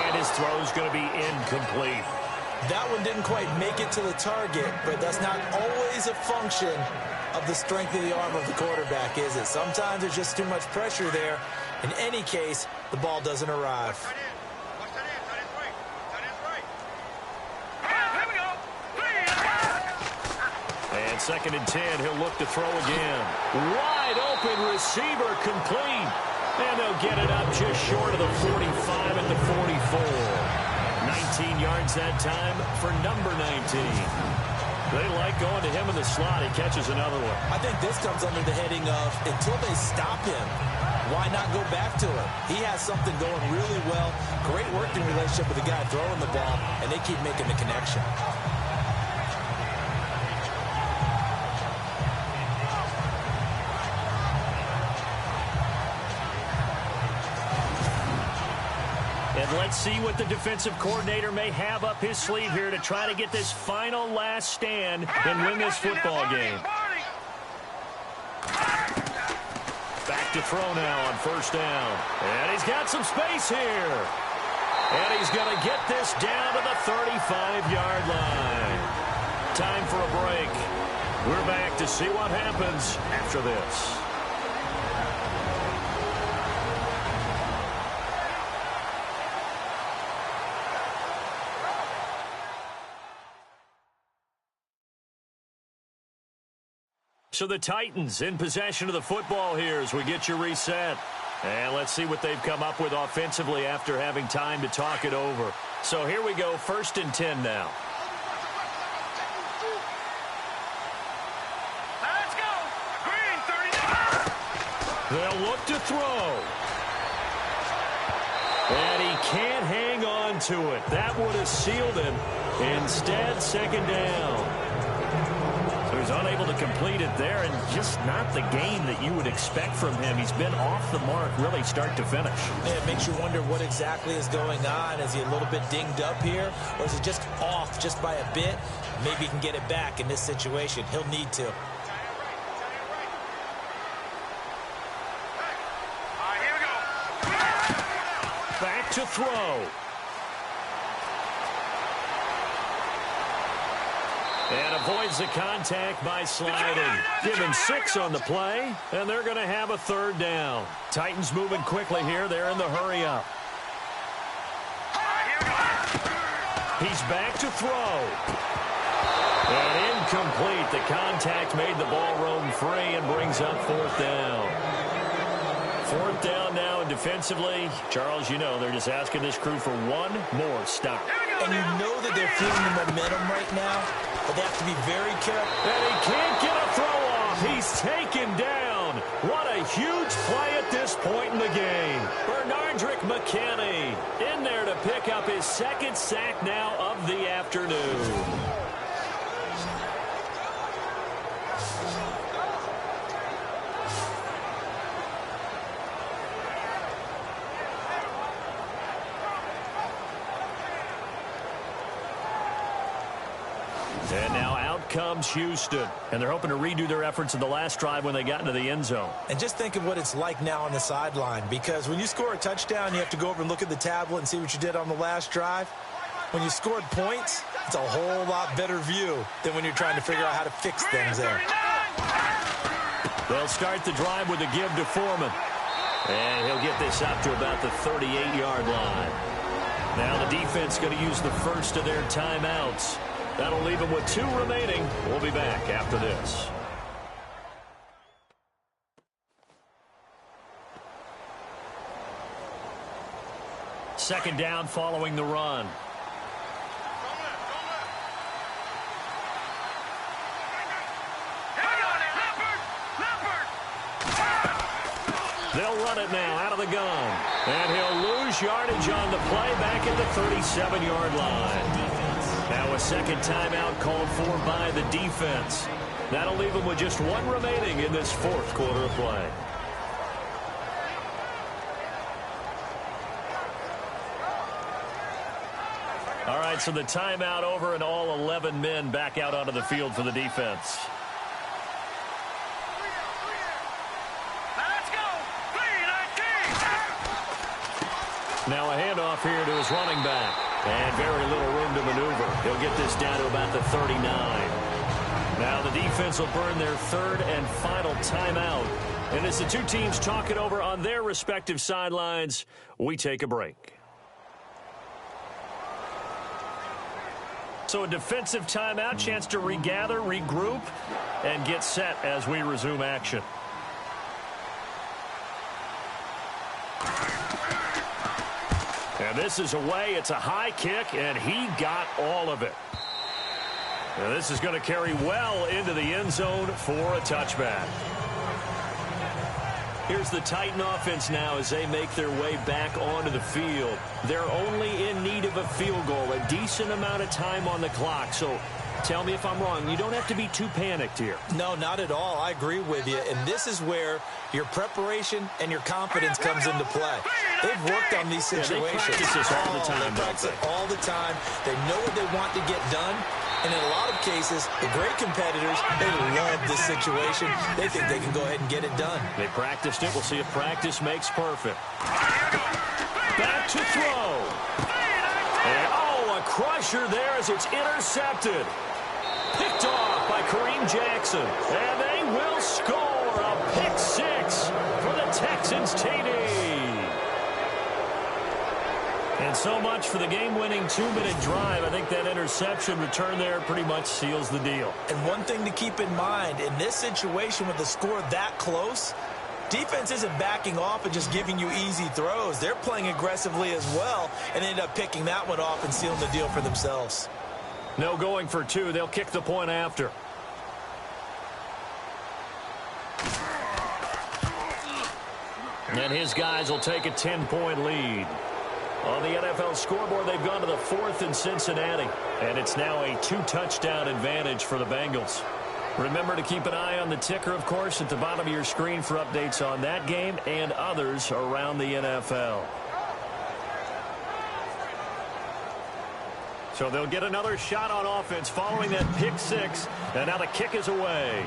And his throw's going to be incomplete. That one didn't quite make it to the target, but that's not always a function of the strength of the arm of the quarterback, is it? Sometimes there's just too much pressure there. In any case, the ball doesn't arrive. And 2nd and 10, he'll look to throw again. Wide open receiver complete. And they'll get it up just short of the 45 at the 44. 19 yards that time for number 19. They like going to him in the slot. He catches another one. I think this comes under the heading of until they stop him, why not go back to him? He has something going really well. Great working relationship with the guy throwing the ball, and they keep making the connection. And let's see what the defensive coordinator may have up his sleeve here to try to get this final last stand and win this football game. Back to throw now on 1st down. And he's got some space here. And he's going to get this down to the 35-yard line. Time for a break. We're back to see what happens after this. So the Titans in possession of the football here as we get you reset. And let's see what they've come up with offensively after having time to talk it over. So here we go, 1st and 10 now. Let's go. Green 39. They'll look to throw. And he can't hang on to it. That would have sealed him. Instead, 2nd down. He's unable to complete it there, and just not the game that you would expect from him. He's been off the mark really start to finish. It makes you wonder what exactly is going on. Is he a little bit dinged up here, or is he just off just by a bit? Maybe he can get it back in this situation. He'll need to. All right, here we go. Back to throw. And avoids the contact by sliding. Give him 6 on the play, and they're going to have a 3rd down. Titans moving quickly here. They're in the hurry up. He's back to throw. And incomplete. The contact made the ball roam free and brings up 4th down. 4th down now, and defensively, Charles, you know, they're just asking this crew for one more stop. And you know that they're feeling the momentum right now, but they have to be very careful. And he can't get a throw off. He's taken down. What a huge play at this point in the game. Bernardrick McKinney in there to pick up his 2nd sack now of the afternoon. And now out comes Houston. And they're hoping to redo their efforts in the last drive when they got into the end zone. And just think of what it's like now on the sideline, because when you score a touchdown, you have to go over and look at the tablet and see what you did on the last drive. When you scored points, it's a whole lot better view than when you're trying to figure out how to fix things there. They'll start the drive with a give to Foreman. And he'll get this up to about the 38-yard line. Now the defense going to use the first of their timeouts. That'll leave them with 2 remaining. We'll be back after this. Second down following the run. They'll run it now out of the gun. And he'll lose yardage on the play back at the 37-yard line. Now a second timeout called for by the defense. That'll leave them with just one remaining in this fourth quarter of play. All right, so the timeout over and all 11 men back out onto the field for the defense. Let's go. 3-19. Now a handoff here to his running back. And very little room to maneuver. He'll get this down to about the 39. Now the defense will burn their third and final timeout. And as the two teams talk it over on their respective sidelines, we take a break. So a defensive timeout, chance to regather, regroup, and get set as we resume action. And this is away. It's a high kick, and he got all of it. Now this is going to carry well into the end zone for a touchback. Here's the Titan offense now as they make their way back onto the field. They're only in need of a field goal, a decent amount of time on the clock. So tell me if I'm wrong. You don't have to be too panicked here. No, not at all. I agree with you. And this is where your preparation and your confidence comes into play. They've worked on these situations. They practice this all the time. They practice it all the time. They know what they want to get done. And in a lot of cases, the great competitors, they love this situation. They think they can go ahead and get it done. They practiced it. We'll see if practice makes perfect. Back to throw. And, a crusher there as it's intercepted. Picked off by Kareem Jackson. And they will score a pick six for the Texans TD. And so much for the game-winning 2-minute drive. I think that interception return there pretty much seals the deal. And one thing to keep in mind, in this situation with the score that close, defense isn't backing off and just giving you easy throws. They're playing aggressively as well and end up picking that one off and sealing the deal for themselves. No going for two. They'll kick the point after. And his guys will take a 10-point lead. On the NFL scoreboard, they've gone to the 4th in Cincinnati. And it's now a 2-touchdown advantage for the Bengals. Remember to keep an eye on the ticker, of course, at the bottom of your screen for updates on that game and others around the NFL. So they'll get another shot on offense following that pick six. And now the kick is away.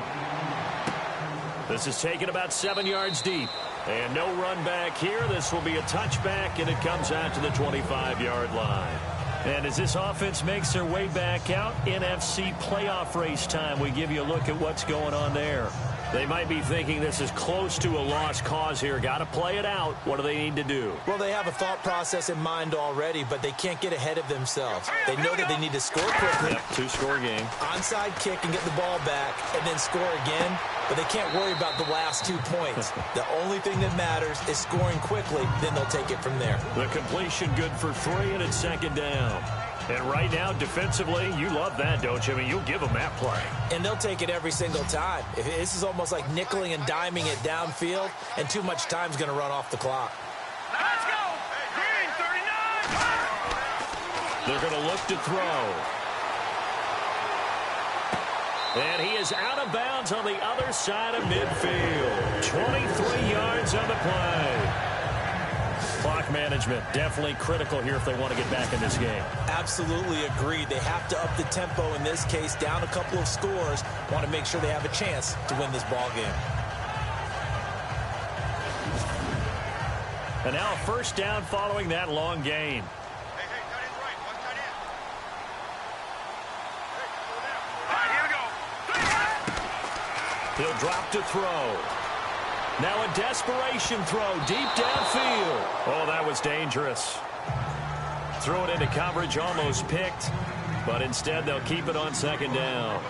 This is taken about 7 yards deep. And no run back here. This will be a touchback, and it comes out to the 25-yard line. And as this offense makes their way back out, NFC playoff race time, we give you a look at what's going on there. They might be thinking this is close to a lost cause here. Got to play it out. What do they need to do? Well, they have a thought process in mind already, but they can't get ahead of themselves. They know that they need to score quickly. Yep, 2-score game. Onside kick and get the ball back and then score again, but they can't worry about the last 2 points. The only thing that matters is scoring quickly, then they'll take it from there. The completion good for 3, and it's second down. And right now, defensively, you love that, don't you? I mean, you'll give them that play. And they'll take it every single time. This is almost like nickeling and diming it downfield, and too much time's going to run off the clock. Let's go. Green 39. They're going to look to throw. And he is out of bounds on the other side of midfield. 23 yards on the play. Clock management definitely critical here if they want to get back in this game. Absolutely agreed. They have to up the tempo in this case, down a couple of scores. Want to make sure they have a chance to win this ball game. And now a first down following that long gain. Hey, tight end's right. One tight end. All right, here we go. He'll drop to throw. Now a desperation throw deep downfield. Oh, that was dangerous. Throw it into coverage, almost picked. But instead, they'll keep it on second down.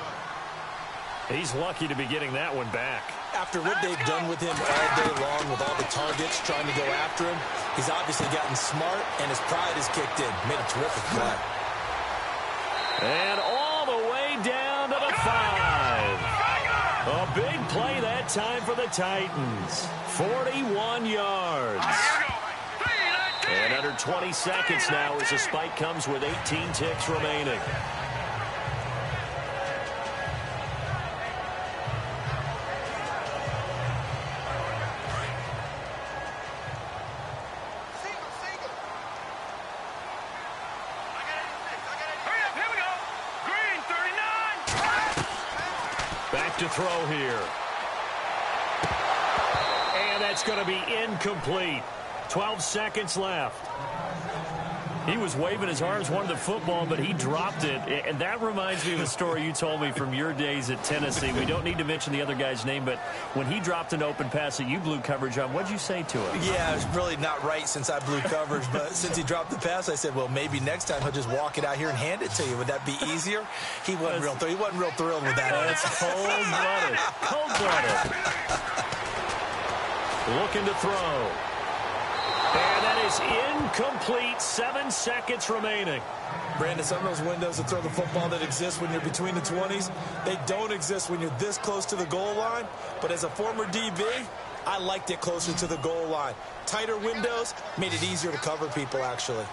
He's lucky to be getting that one back. After what they've done with him all day long with all the targets trying to go after him, he's obviously gotten smart, and his pride has kicked in. Made a terrific play. And all the way down to the 5. A big play that time for the Titans. 41 yards. And under 20 seconds now as the spike comes with 18 ticks remaining. back to throw here. And that's going to be incomplete. 12 seconds left. He was waving his arms, wanted the football, but he dropped it. And that reminds me of a story you told me from your days at Tennessee. We don't need to mention the other guy's name, but when he dropped an open pass that you blew coverage on, what'd you say to him? Yeah, it was really not right since I blew coverage, but since he dropped the pass, I said, well, maybe next time he'll just walk it out here and hand it to you. Would that be easier? He wasn't real thrilled with that. That's cold-blooded. Cold-blooded. Looking to throw. And that is incomplete. 7 seconds remaining. Brandon, some of those windows to throw the football that exist when you're between the 20s, they don't exist when you're this close to the goal line. But as a former DB, I liked it closer to the goal line. Tighter windows made it easier to cover people, actually.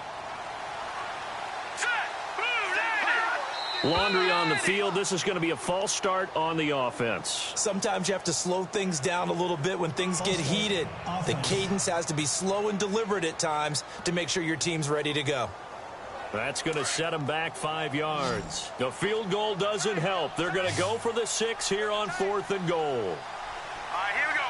Laundry on the field. This is going to be a false start on the offense. Sometimes you have to slow things down a little bit when things get heated. The cadence has to be slow and deliberate at times to make sure your team's ready to go. That's going to set them back 5 yards. The field goal doesn't help. They're going to go for the 6 here on 4th and goal. All right, here we go.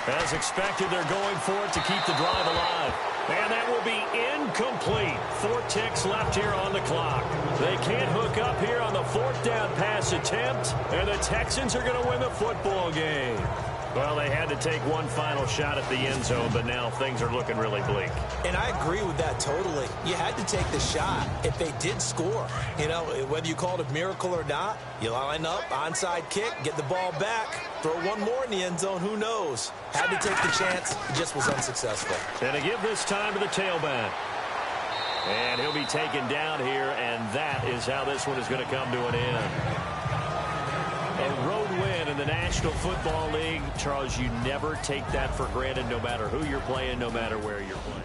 3, 19. As expected, they're going for it to keep the drive alive. And that will be incomplete. 4 ticks left here on the clock. They can't hook up here on the 4th down pass attempt, and the Texans are going to win the football game. Well, they had to take one final shot at the end zone, but now things are looking really bleak. And I agree with that totally. You had to take the shot if they did score. You know, whether you call it a miracle or not, you line up, onside kick, get the ball back, throw one more in the end zone, who knows? Had to take the chance, it just was unsuccessful. And to give this time to the tailback. And he'll be taken down here, and that is how this one is going to come to an end. A road win in the National Football League. Charles, you never take that for granted, no matter who you're playing, no matter where you're playing.